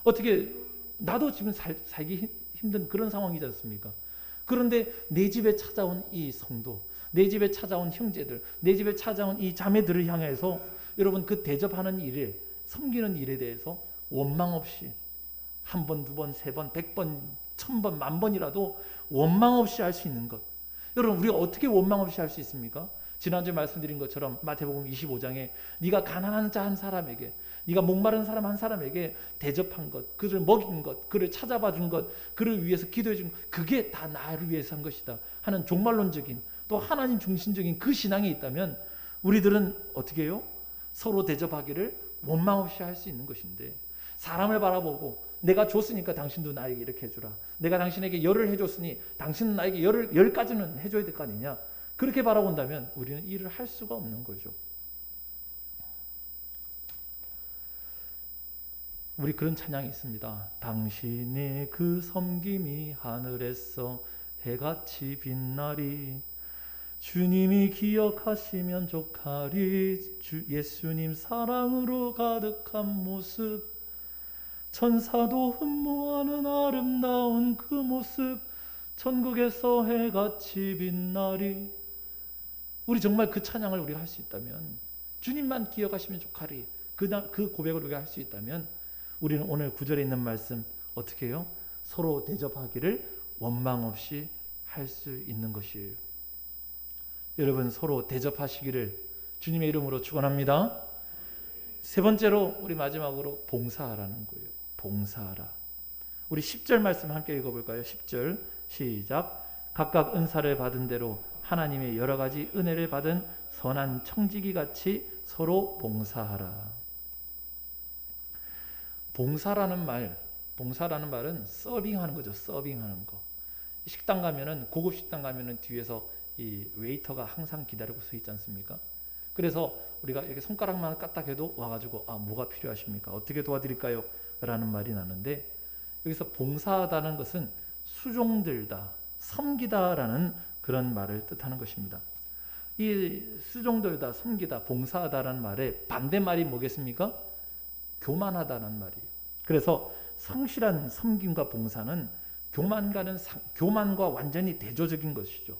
어떻게, 나도 지금 살기 힘든 그런 상황이지 않습니까? 그런데 내 집에 찾아온 이 성도, 내 집에 찾아온 형제들, 내 집에 찾아온 이 자매들을 향해서 여러분 그 대접하는 일에, 섬기는 일에 대해서 원망 없이 한 번, 두 번, 세 번, 100번, 1000번, 10,000번이라도 원망 없이 할 수 있는 것. 여러분, 우리가 어떻게 원망 없이 할 수 있습니까? 지난주에 말씀드린 것처럼 마태복음 25장에 네가 가난한 자 한 사람에게, 네가 목마른 사람 한 사람에게 대접한 것, 그를 먹인 것, 그를 찾아봐 준 것, 그를 위해서 기도해 준 것, 그게 다 나를 위해서 한 것이다 하는 종말론적인, 또 하나님 중심적인 그 신앙이 있다면 우리들은 어떻게 해요? 서로 대접하기를 원망 없이 할 수 있는 것인데, 사람을 바라보고 내가 줬으니까 당신도 나에게 이렇게 해주라, 내가 당신에게 열을 해줬으니 당신은 나에게 열 가지는 해줘야 될 거 아니냐, 그렇게 바라본다면 우리는 일을 할 수가 없는 거죠. 우리 그런 찬양이 있습니다. 당신의 그 섬김이 하늘에서 해같이 빛나리. 주님이 기억하시면 족하리. 예수님 사랑으로 가득한 모습, 천사도 흠모하는 아름다운 그 모습, 천국에서 해같이 빛나리. 우리 정말 그 찬양을 우리가 할 수 있다면, 주님만 기억하시면 족하리, 그 고백을 우리가 할 수 있다면, 우리는 오늘 9절에 있는 말씀 어떻게 해요? 서로 대접하기를 원망 없이 할 수 있는 것이에요. 여러분, 서로 대접하시기를 주님의 이름으로 축원합니다. 세 번째로, 우리 마지막으로 봉사하라는 거예요. 봉사하라. 우리 10절 말씀 함께 읽어볼까요? 10절 시작. 각각 은사를 받은 대로 하나님의 여러 가지 은혜를 받은 선한 청지기 같이 서로 봉사하라. 봉사라는 말은 서빙하는 거죠. 서빙하는 거. 식당 가면은, 고급 식당 가면은 뒤에서 이 웨이터가 항상 기다리고 서 있지 않습니까? 그래서 우리가 이렇게 손가락만 까딱해도 와가지고 뭐가 필요하십니까? 어떻게 도와드릴까요? 라는 말이 나는데, 여기서 봉사하다는 것은 수종들다, 섬기다라는 그런 말을 뜻하는 것입니다. 이 수종들다, 섬기다, 봉사하다라는 말의 반대말이 뭐겠습니까? 교만하다는 말이에요. 그래서 성실한 섬김과 봉사는 교만과 완전히 대조적인 것이죠.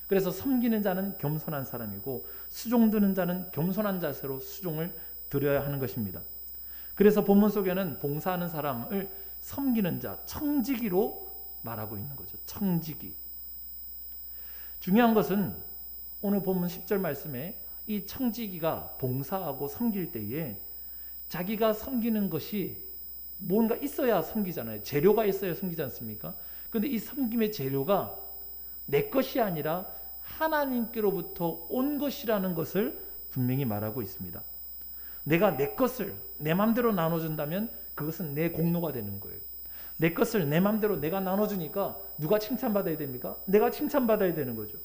그래서 섬기는 자는 겸손한 사람이고 수종드는 자는 겸손한 자세로 수종을 드려야 하는 것입니다. 그래서 본문 속에는 봉사하는 사람을 섬기는 자, 청지기로 말하고 있는 거죠. 청지기. 중요한 것은 오늘 본문 10절 말씀에 이 청지기가 봉사하고 섬길 때에 자기가 섬기는 것이 뭔가 있어야 섬기잖아요. 재료가 있어야 섬기지 않습니까? 그런데 이 섬김의 재료가 내 것이 아니라 하나님께로부터 온 것이라는 것을 분명히 말하고 있습니다. 내가 내 것을 내 마음대로 나눠준다면 그것은 내 공로가 되는 거예요. 내 것을 내 마음대로 내가 나눠주니까 누가 칭찬받아야 됩니까? 내가 칭찬받아야 되는 거죠.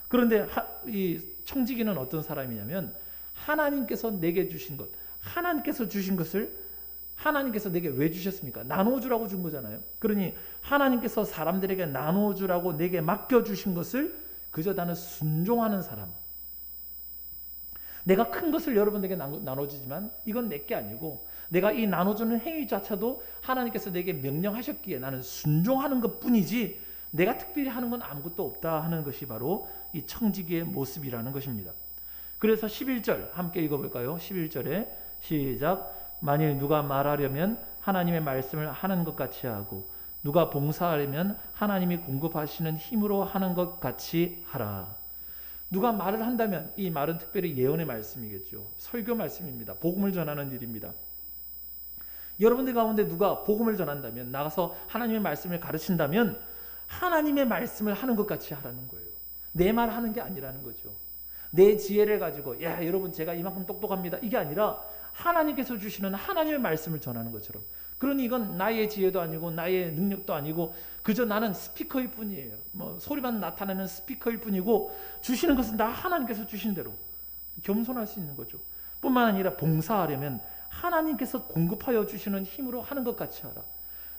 그런데 이 청지기는 어떤 사람이냐면, 하나님께서 내게 주신 것, 하나님께서 주신 것을 하나님께서 내게 왜 주셨습니까? 나눠주라고 준 거잖아요. 그러니 하나님께서 사람들에게 나눠주라고 내게 맡겨주신 것을 그저 나는 순종하는 사람. 내가 큰 것을 여러분에게 나눠주지만 이건 내게 아니고, 내가 이 나눠주는 행위 자체도 하나님께서 내게 명령하셨기에 나는 순종하는 것뿐이지 내가 특별히 하는 건 아무것도 없다 하는 것이 바로 이 청지기의 모습이라는 것입니다. 그래서 11절 함께 읽어볼까요? 11절에 시작. 만일 누가 말하려면 하나님의 말씀을 하는 것 같이 하고, 누가 봉사하려면 하나님이 공급하시는 힘으로 하는 것 같이 하라. 누가 말을 한다면 이 말은 특별히 예언의 말씀이겠죠. 설교 말씀입니다. 복음을 전하는 일입니다. 여러분들 가운데 누가 복음을 전한다면, 나가서 하나님의 말씀을 가르친다면 하나님의 말씀을 하는 것 같이 하라는 거예요. 내 말 하는 게 아니라는 거죠. 내 지혜를 가지고 야 여러분 제가 이만큼 똑똑합니다, 이게 아니라 하나님께서 주시는 하나님의 말씀을 전하는 것처럼. 그러니 이건 나의 지혜도 아니고 나의 능력도 아니고 그저 나는 스피커일 뿐이에요. 소리만 나타내는 스피커일 뿐이고, 주시는 것은 다 하나님께서 주신 대로 겸손할 수 있는 거죠. 뿐만 아니라 봉사하려면 하나님께서 공급하여 주시는 힘으로 하는 것 같이 하라.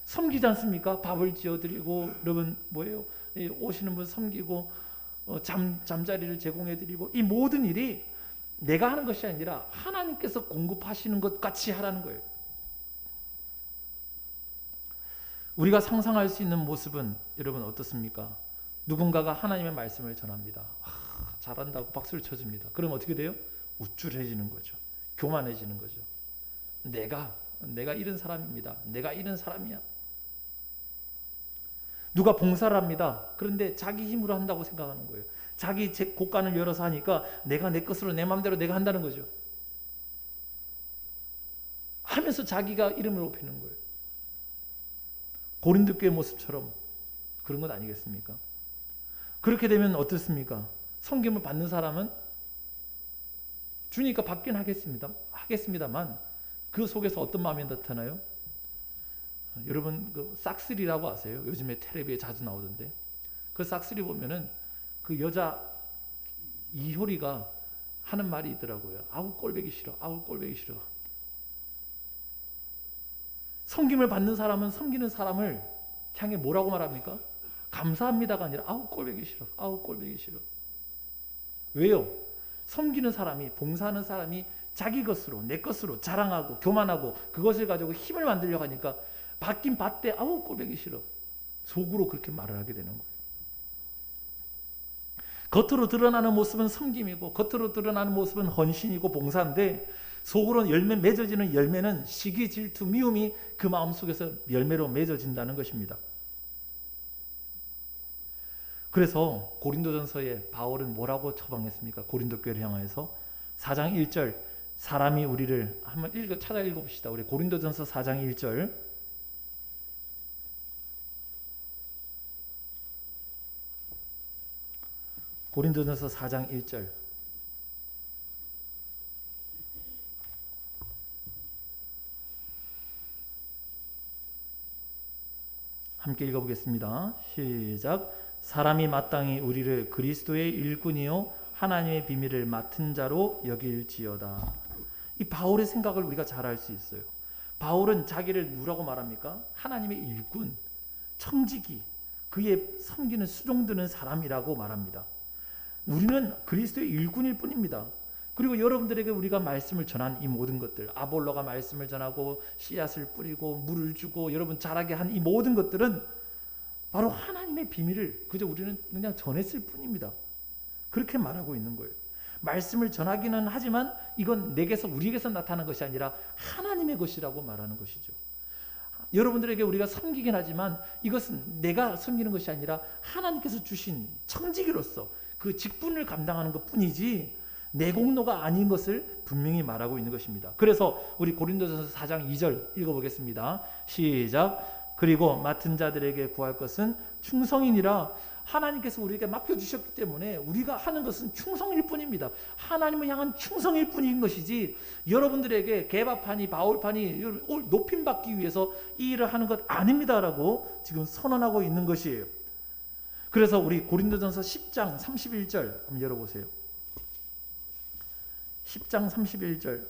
섬기지 않습니까? 밥을 지어드리고, 여러분 뭐예요? 오시는 분 섬기고, 잠자리를 제공해드리고, 이 모든 일이 내가 하는 것이 아니라 하나님께서 공급하시는 것 같이 하라는 거예요. 우리가 상상할 수 있는 모습은 여러분 어떻습니까? 누군가가 하나님의 말씀을 전합니다. 잘한다고 박수를 쳐줍니다. 그럼 어떻게 돼요? 우쭐해지는 거죠. 교만해지는 거죠. 내가 이런 사람입니다. 내가 이런 사람이야. 누가 봉사를 합니다. 그런데 자기 힘으로 한다고 생각하는 거예요. 자기 곳간을 열어서 하니까 내가 내 것으로 내 마음대로 내가 한다는 거죠. 하면서 자기가 이름을 높이는 거예요. 고린도 교회 모습처럼 그런 것 아니겠습니까? 그렇게 되면 어떻습니까? 섬김을 받는 사람은 주니까 받긴 하겠습니다만 그 속에서 어떤 마음이 나타나요? 여러분 그 싹쓸이라고 아세요? 요즘에 텔레비에 자주 나오던데, 그 싹쓸이 보면은 그 여자 이효리가 하는 말이 있더라고요. 아우 꼴보기 싫어. 아우 꼴보기 싫어. 섬김을 받는 사람은 섬기는 사람을 향해 뭐라고 말합니까? 감사합니다가 아니라 아우 꼴보기 싫어. 아우 꼴보기 싫어. 왜요? 섬기는 사람이, 봉사하는 사람이 자기 것으로, 내 것으로 자랑하고 교만하고 그것을 가지고 힘을 만들려고 하니까 받긴 받되 아우 꼴보기 싫어. 속으로 그렇게 말을 하게 되는 거예요. 겉으로 드러나는 모습은 섬김이고 겉으로 드러나는 모습은 헌신이고 봉사인데 속으로 열매 맺어지는 열매는 시기, 질투, 미움이 그 마음속에서 열매로 맺어진다는 것입니다. 그래서 고린도전서에 바울은 뭐라고 처방했습니까? 고린도 교회를 향하여서 4장 1절 사람이 우리를 한번 찾아 읽어봅시다. 우리 고린도전서 4장 1절 고린도전서 4장 1절 함께 읽어보겠습니다. 시작. 사람이 마땅히 우리를 그리스도의 일꾼이요 하나님의 비밀을 맡은 자로 여길지어다. 이 바울의 생각을 우리가 잘 알 수 있어요. 바울은 자기를 누구라고 말합니까? 하나님의 일꾼, 청지기, 그의 섬기는 수종드는 사람이라고 말합니다. 우리는 그리스도의 일꾼일 뿐입니다. 그리고 여러분들에게 우리가 말씀을 전한 이 모든 것들, 아볼로가 말씀을 전하고 씨앗을 뿌리고 물을 주고 여러분 자라게 한 이 모든 것들은 바로 하나님의 비밀을 그저 우리는 그냥 전했을 뿐입니다. 그렇게 말하고 있는 거예요. 말씀을 전하기는 하지만 이건 내게서 우리에게서 나타나는 것이 아니라 하나님의 것이라고 말하는 것이죠. 여러분들에게 우리가 섬기긴 하지만 이것은 내가 섬기는 것이 아니라 하나님께서 주신 청지기로서 그 직분을 감당하는 것뿐이지 내 공로가 아닌 것을 분명히 말하고 있는 것입니다. 그래서 우리 고린도전서 4장 2절 읽어보겠습니다. 시작. 그리고 맡은 자들에게 구할 것은 충성이니라. 하나님께서 우리에게 맡겨주셨기 때문에 우리가 하는 것은 충성일 뿐입니다. 하나님을 향한 충성일 뿐인 것이지 여러분들에게 개바판이 바울판이 높임받기 위해서 이 일을 하는 것 아닙니다라고 지금 선언하고 있는 것이에요. 그래서 우리 고린도전서 10장 31절 한번 열어보세요. 10장 31절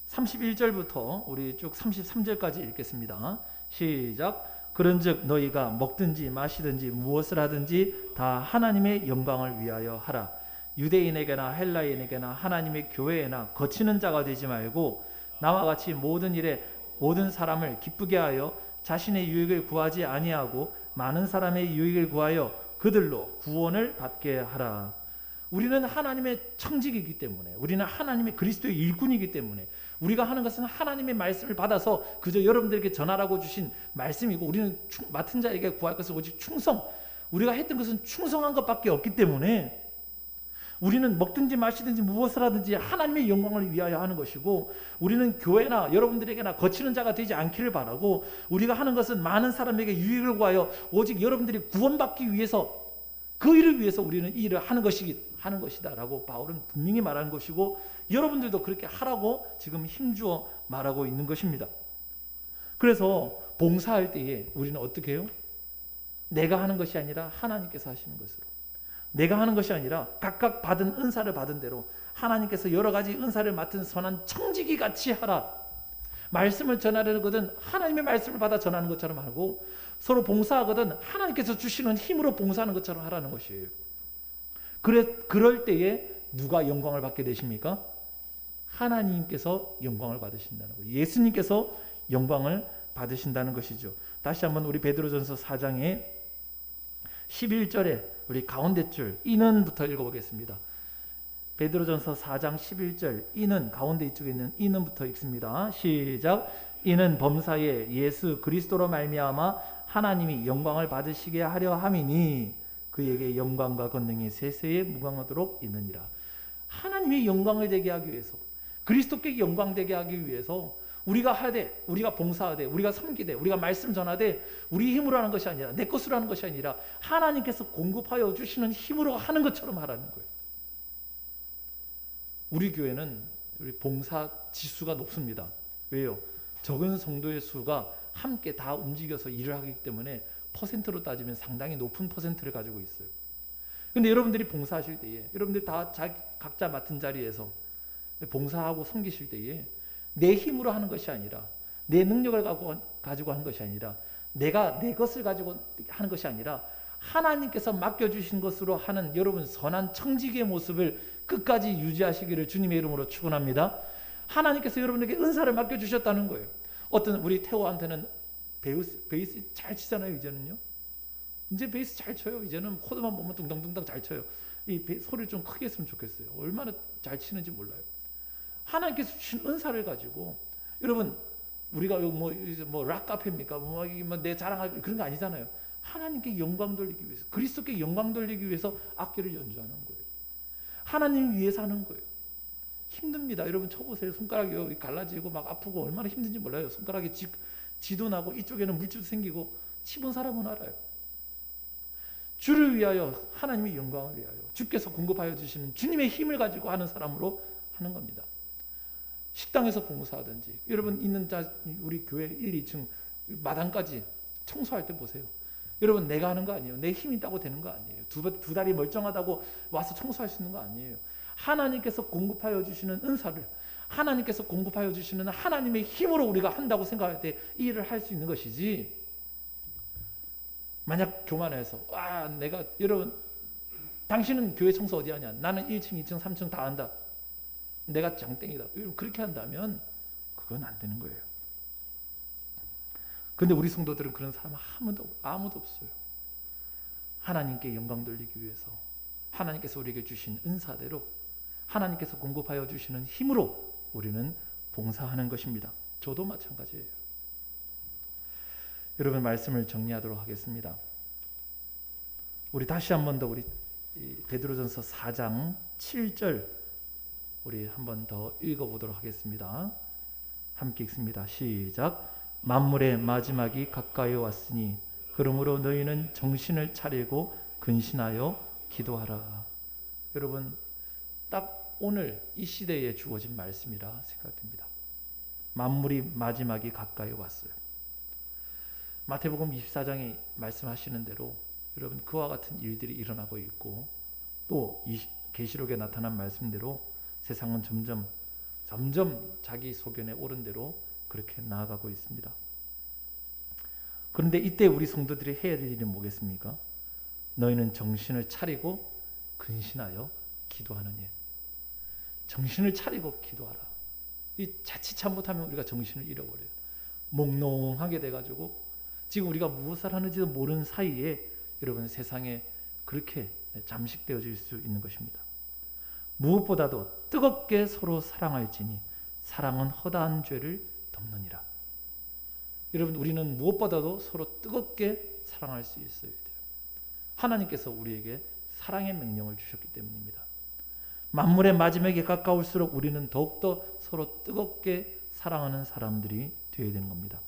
31절부터 우리 쭉 33절까지 읽겠습니다. 시작. 그런즉 너희가 먹든지 마시든지 무엇을 하든지 다 하나님의 영광을 위하여 하라. 유대인에게나 헬라인에게나 하나님의 교회에나 거치는 자가 되지 말고 나와 같이 모든 일에 모든 사람을 기쁘게 하여 자신의 유익을 구하지 아니하고 많은 사람의 유익을 구하여 그들로 구원을 받게 하라. 우리는 하나님의 청직이기 때문에 우리는 하나님의 그리스도의 일꾼이기 때문에 우리가 하는 것은 하나님의 말씀을 받아서 그저 여러분들에게 전하라고 주신 말씀이고 우리는 맡은 자에게 구할 것은 오직 충성, 우리가 했던 것은 충성한 것밖에 없기 때문에 우리는 먹든지 마시든지 무엇을 하든지 하나님의 영광을 위하여 하는 것이고 우리는 교회나 여러분들에게나 거치는 자가 되지 않기를 바라고 우리가 하는 것은 많은 사람에게 유익을 구하여 오직 여러분들이 구원받기 위해서 그 일을 위해서 우리는 이 일을 하는 것이다라고 바울은 분명히 말하는 것이고 여러분들도 그렇게 하라고 지금 힘주어 말하고 있는 것입니다. 그래서 봉사할 때에 우리는 어떻게 해요? 내가 하는 것이 아니라 하나님께서 하시는 것으로, 내가 하는 것이 아니라 각각 받은 은사를 받은 대로 하나님께서 여러 가지 은사를 맡은 선한 청지기 같이 하라. 말씀을 전하려는 것은 하나님의 말씀을 받아 전하는 것처럼 하고 서로 봉사하거든 하나님께서 주시는 힘으로 봉사하는 것처럼 하라는 것이에요. 그럴 때에 누가 영광을 받게 되십니까? 하나님께서 영광을 받으신다는 거예요. 예수님께서 영광을 받으신다는 것이죠. 다시 한번 우리 베드로전서 4장의 11절에 우리 가운데 줄 이는부터 읽어보겠습니다. 베드로전서 4장 11절 이는 가운데 이쪽에 있는 이는부터 읽습니다. 시작. 이는 범사에 예수 그리스도로 말미암아 하나님이 영광을 받으시게 하려 함이니 그에게 영광과 권능이 세세에 무궁하도록 있느니라. 하나님의 영광을 되게 하기 위해서 그리스도께 영광되게 하기 위해서 우리가 하되 우리가 봉사하되 우리가 섬기되 우리가 말씀 전하되 우리 힘으로 하는 것이 아니라 내 것으로 하는 것이 아니라 하나님께서 공급하여 주시는 힘으로 하는 것처럼 하라는 거예요. 우리 교회는 우리 봉사 지수가 높습니다. 왜요? 적은 성도의 수가 함께 다 움직여서 일을 하기 때문에 퍼센트로 따지면 상당히 높은 퍼센트를 가지고 있어요. 근데 여러분들이 봉사하실 때에 여러분들이 다 각자 맡은 자리에서 봉사하고 섬기실 때에 내 힘으로 하는 것이 아니라, 내 능력을 가지고 하는 것이 아니라, 내가 내 것을 가지고 하는 것이 아니라 하나님께서 맡겨주신 것으로 하는 여러분 선한 청지기의 모습을 끝까지 유지하시기를 주님의 이름으로 축원합니다. 하나님께서 여러분에게 은사를 맡겨주셨다는 거예요. 어떤 우리 태호한테는 베이스 잘 치잖아요. 이제는요. 이제 베이스 잘 쳐요. 이제는 코드만 보면 둥덩둥덩 잘 쳐요. 이 소리를 좀 크게 했으면 좋겠어요. 얼마나 잘 치는지 몰라요. 하나님께서 주신 은사를 가지고, 여러분 우리가 락 카페입니까? 내 자랑할 그런 거 아니잖아요. 하나님께 영광 돌리기 위해서, 그리스도께 영광 돌리기 위해서 악기를 연주하는 거예요. 하나님 위해서 하는 거예요. 힘듭니다. 여러분 쳐보세요. 손가락이 갈라지고 막 아프고 얼마나 힘든지 몰라요. 손가락에 지도 나고 이쪽에는 물질도 생기고 치본 사람은 알아요. 주를 위하여, 하나님의 영광을 위하여, 주께서 공급하여 주시는 주님의 힘을 가지고 하는 사람으로 하는 겁니다. 식당에서 봉사하든지, 여러분 있는 우리 교회 1, 2층 마당까지 청소할 때 보세요. 여러분 내가 하는 거 아니에요. 내 힘이 있다고 되는 거 아니에요. 두 다리 멀쩡하다고 와서 청소할 수 있는 거 아니에요. 하나님께서 공급하여 주시는 은사를, 하나님께서 공급하여 주시는 하나님의 힘으로 우리가 한다고 생각할 때 이 일을 할 수 있는 것이지, 만약 교만해서 여러분 당신은 교회 청소 어디 하냐, 나는 1층 2층 3층 다 한다, 내가 장땡이다, 그렇게 한다면 그건 안 되는 거예요. 근데 우리 성도들은 그런 사람 아무도 없어요. 하나님께 영광 돌리기 위해서, 하나님께서 우리에게 주신 은사대로, 하나님께서 공급하여 주시는 힘으로 우리는 봉사하는 것입니다. 저도 마찬가지예요. 여러분 말씀을 정리하도록 하겠습니다. 우리 다시 한 번 더 우리 베드로전서 4장 7절 우리 한 번 더 읽어보도록 하겠습니다. 함께 읽습니다. 시작. 만물의 마지막이 가까이 왔으니 그러므로 너희는 정신을 차리고 근신하여 기도하라. 여러분 딱 오늘 이 시대에 주어진 말씀이라 생각됩니다. 만물이 마지막이 가까이 왔어요. 마태복음 24장에 말씀하시는 대로 여러분 그와 같은 일들이 일어나고 있고, 또 이 계시록에 나타난 말씀대로 세상은 점점 자기 소견에 옳은 대로 그렇게 나아가고 있습니다. 그런데 이때 우리 성도들이 해야 될 일은 뭐겠습니까? 너희는 정신을 차리고 근신하여 기도하는 일. 정신을 차리고 기도하라. 이 자칫 잘못하면 우리가 정신을 잃어버려요. 몽롱하게 돼가지고 지금 우리가 무엇을 하는지도 모르는 사이에 여러분 세상에 그렇게 잠식되어질 수 있는 것입니다. 무엇보다도 뜨겁게 서로 사랑할지니 사랑은 허다한 죄를 덮느니라. 여러분 우리는 무엇보다도 서로 뜨겁게 사랑할 수 있어야 돼요. 하나님께서 우리에게 사랑의 명령을 주셨기 때문입니다. 만물의 마지막에 가까울수록 우리는 더욱더 서로 뜨겁게 사랑하는 사람들이 되어야 되는 겁니다.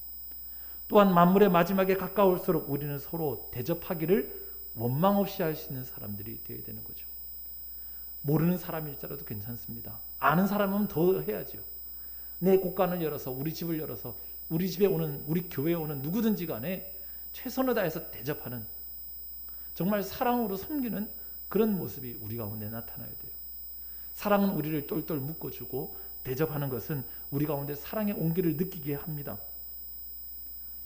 또한 만물의 마지막에 가까울수록 우리는 서로 대접하기를 원망 없이 할 수 있는 사람들이 되어야 되는 거죠. 모르는 사람일지라도 괜찮습니다. 아는 사람은 더 해야죠. 내 곳간을 열어서, 우리 집을 열어서, 우리 집에 오는, 우리 교회에 오는 누구든지 간에 최선을 다해서 대접하는, 정말 사랑으로 섬기는 그런 모습이 우리 가운데 나타나야 돼요. 사랑은 우리를 똘똘 묶어주고 대접하는 것은 우리 가운데 사랑의 온기를 느끼게 합니다.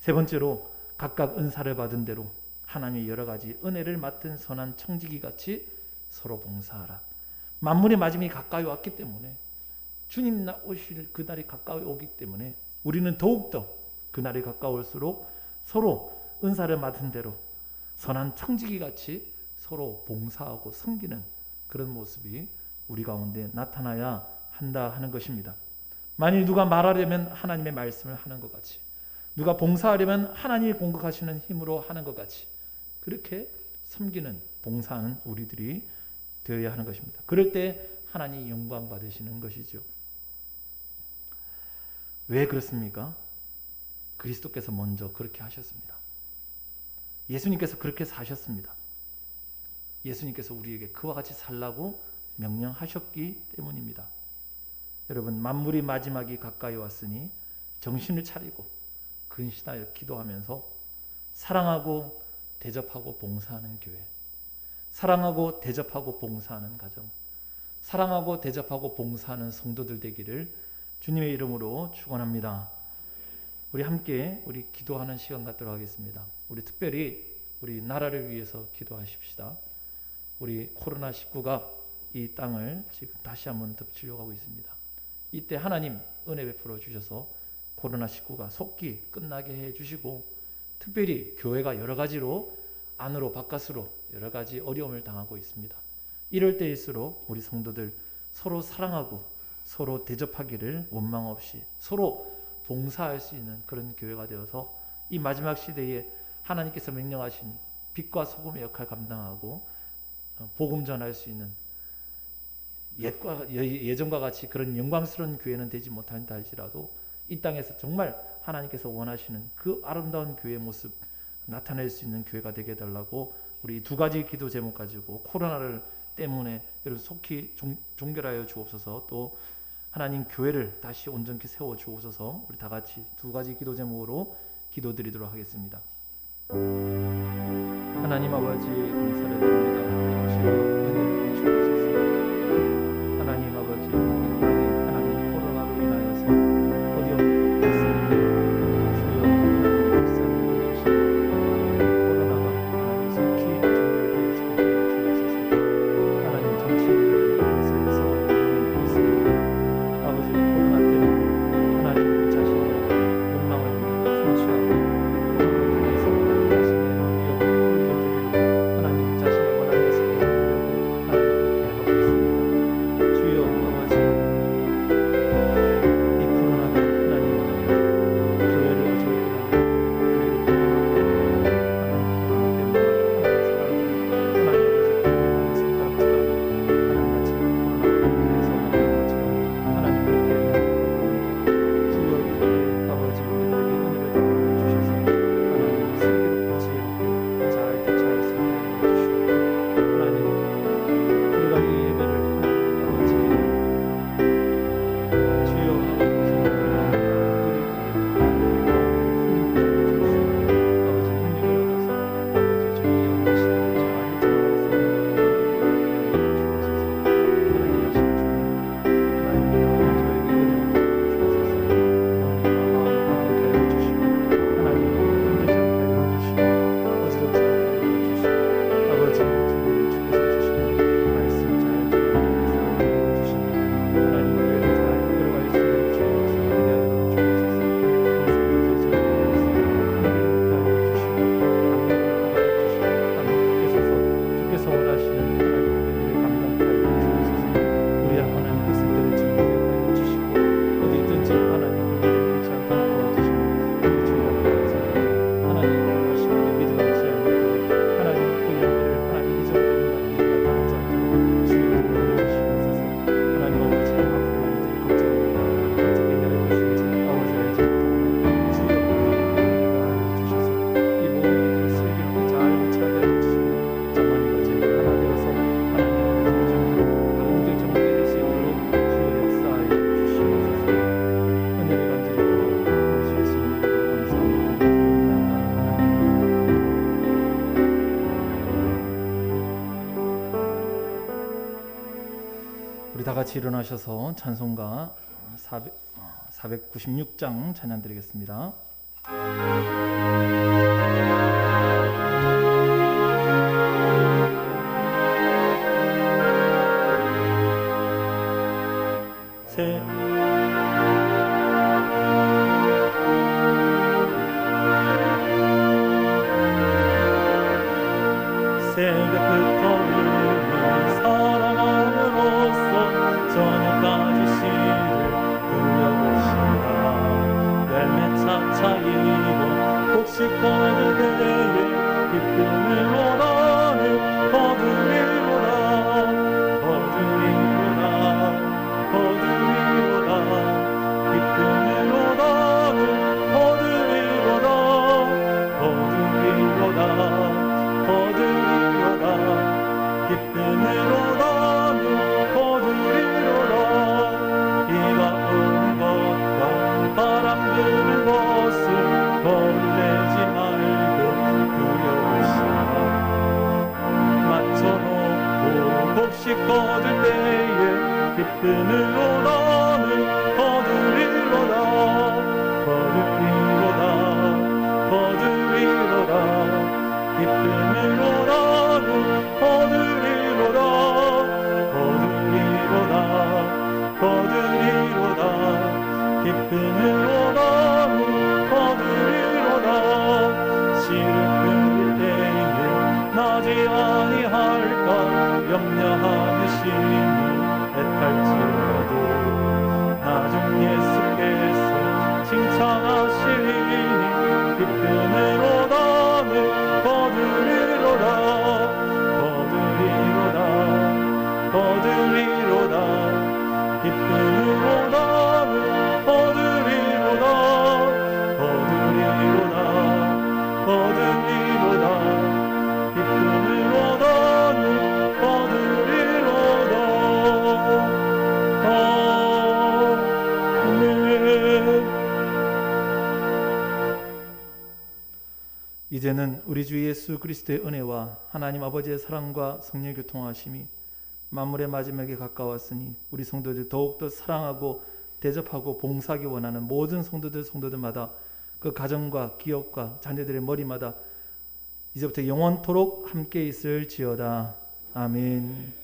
세 번째로 각각 은사를 받은 대로 하나님의 여러 가지 은혜를 맡은 선한 청지기 같이 서로 봉사하라. 만물의 마지막이 가까이 왔기 때문에, 주님 오실 그날이 가까이 오기 때문에 우리는 더욱더 그날이 가까울수록 서로 은사를 맡은 대로 선한 청지기 같이 서로 봉사하고 섬기는 그런 모습이 우리 가운데 나타나야 한다 하는 것입니다. 만일 누가 말하려면 하나님의 말씀을 하는 것 같이, 누가 봉사하려면 하나님이 공급하시는 힘으로 하는 것 같이 그렇게 섬기는, 봉사하는 우리들이 되어야 하는 것입니다. 그럴 때 하나님이 영광 받으시는 것이죠. 왜 그렇습니까? 그리스도께서 먼저 그렇게 하셨습니다. 예수님께서 그렇게 사셨습니다. 예수님께서 우리에게 그와 같이 살라고 명령하셨기 때문입니다. 여러분 만물이 마지막이 가까이 왔으니 정신을 차리고 근신하여 기도하면서 사랑하고 대접하고 봉사하는 교회, 사랑하고 대접하고 봉사하는 가정, 사랑하고 대접하고 봉사하는 성도들 되기를 주님의 이름으로 축원합니다. 우리 함께 우리 기도하는 시간 갖도록 하겠습니다. 우리 특별히 우리 나라를 위해서 기도하십시다. 우리 코로나19가 이 땅을 지금 다시 한번 덮치려고 하고 있습니다. 이때 하나님 은혜 베풀어 주셔서 코로나19가 속기 끝나게 해 주시고, 특별히 교회가 여러 가지로 안으로 바깥으로 여러 가지 어려움을 당하고 있습니다. 이럴 때일수록 우리 성도들 서로 사랑하고 서로 대접하기를 원망 없이 서로 봉사할 수 있는 그런 교회가 되어서 이 마지막 시대에 하나님께서 명령하신 빛과 소금의 역할 감당하고 복음 전할 수 있는 예전과 같이 그런 영광스러운 교회는 되지 못한다 할지라도 이 땅에서 정말 하나님께서 원하시는 그 아름다운 교회의 모습 나타낼 수 있는 교회가 되게 해달라고 우리 두 가지 기도 제목 가지고 코로나를 때문에 여러분 속히 종결하여 주옵소서, 또 하나님 교회를 다시 온전히 세워 주옵소서, 우리 다 같이 두 가지 기도 제목으로 기도드리도록 하겠습니다. 하나님 아버지 감사를 드립니다. 주여 은혜를 주옵소서. 하나님 아버지 이 땅에 하나님 코로나로 인하여서 어려움을 겪고 있습니다. 주여 하나님 불쌍히 여겨주시고 코로나가 하나님 속히 종결되어지게 주옵소서. 하나님 정치인들을 위해서 위험을 있습니다. 아버지 코로나 때문에 하나님 자신의 욕망을 성취하고 코로나를 통해서 자신의 위험을 이겨드리고 하나님 자신의 원하는 것을 이루려고 하나님 그렇게 하고 있습니다. 주여 아버지 이 코로나가 하나님 교회를 어지럽게 하고 교회를 비방하고 하나님 코로나 때문에 하나님 사람들이 하나님 아버지 손가락질하고 하나님 마치 코로나로 인해서 하나님 그렇게 주여 이 아버지 우리들에게 은혜를 베풀어 주셔서 하나님 슬기롭고 지혜롭게 잘 대처할 수 있게 해주시고, 하나님 우리가 이 예배를 하나님 아버지 주여 아버지 아버지 능력을 얻어서 아버지 저희 영혼 시대를 잘 헤쳐나갈 수 있는 주옵소서. 사랑해 주신 주님 하나님 저에게 은혜를 주옵소서. 마음을 가볍게 하여 주시고 하나님 힘들지 않게 하여 주시고 어지럽지 않게 하여 주시고 아버지 주께서 주시는 말씀 잘 전하여 주시고 하나님 교회를 잘 이끌어갈 수 있는 주옵소서. 위하여 주옵소서. 성도들이 저에게 힘들게 하여 주시고 감격을 하여 주시고 주께서 원하시는 하나님 일을 감당하게 하여 주옵소서. 우리 하나님 백성들을 즐기게 하여 주시고 어디 있든지 하나님 그들을 잃지 않도록 도와주시고 우리 주의 앞에 성도들 하나님 원하시는 믿음을 잃지 않도록 하나님 그 열매를 하나님 잊어버리는 일을 당하지 않도록 주의 도움을 주시옵소서. 하나님 아버지 앞으로 많이들 걱정입니다. 어떻게 해야 할 것인지 아버지 알지 못하오나 주여 우리에게 하여 주셔서 이 모든 일들을 슬기롭게 잘 헤쳐나게 하여 주시고 장관님과 제가 하나 되어서 하나님 아버지 가운데 정결일 수 있도록 주여 역사하여 주시옵소서. 은혜를 감드리고 우리 주 예수님 감사합니다. 우리 다 같이 일어나셔서 찬송가 496장 찬양 드리겠습니다. 새벽부터 우리 사랑함으로써 저녁까지 시를 들려봅시다. 열매 차차이고 혹시 거둘 때에 기쁨을 원하는 거두리로다 거두리로다 거두리로다 기쁨을 원하는 거두리로다 거두리로다 거두리로다 기쁨으로 나는 거두리로다. 비가 오는 것과 바람 부는 것을 겁내지 말고 두려우시라. 맞춰놓고 곡식 거둘 때에 기쁨으로 나는 거두리로다 거두리로다 거두리로다 기쁨으로 나는 거두리로다 거두리로다 거두리로다 기쁨으로 나는 거두리로다 씨를 뿌릴 때에 나지 아니할까 염려하며 심히 애탈지라도 나중 예수께서 칭찬하시리니 기쁨으로 나는 거두리로다 거두리로다 거두리로다 기쁨으로 나는 거두리로다 거두리로다 거두리로다 기쁨으로 나는 거두리로다 아멘. 이제는 우리 주 예수 그리스도의 은혜와 하나님 아버지의 사랑과 성령의 교통하심이 만물의 마지막에 가까웠으니 우리 성도들 더욱더 사랑하고 대접하고 봉사하기 원하는 모든 성도들마다 그 가정과 기업과 자녀들의 머리마다 이제부터 영원토록 함께 있을지어다. 아멘.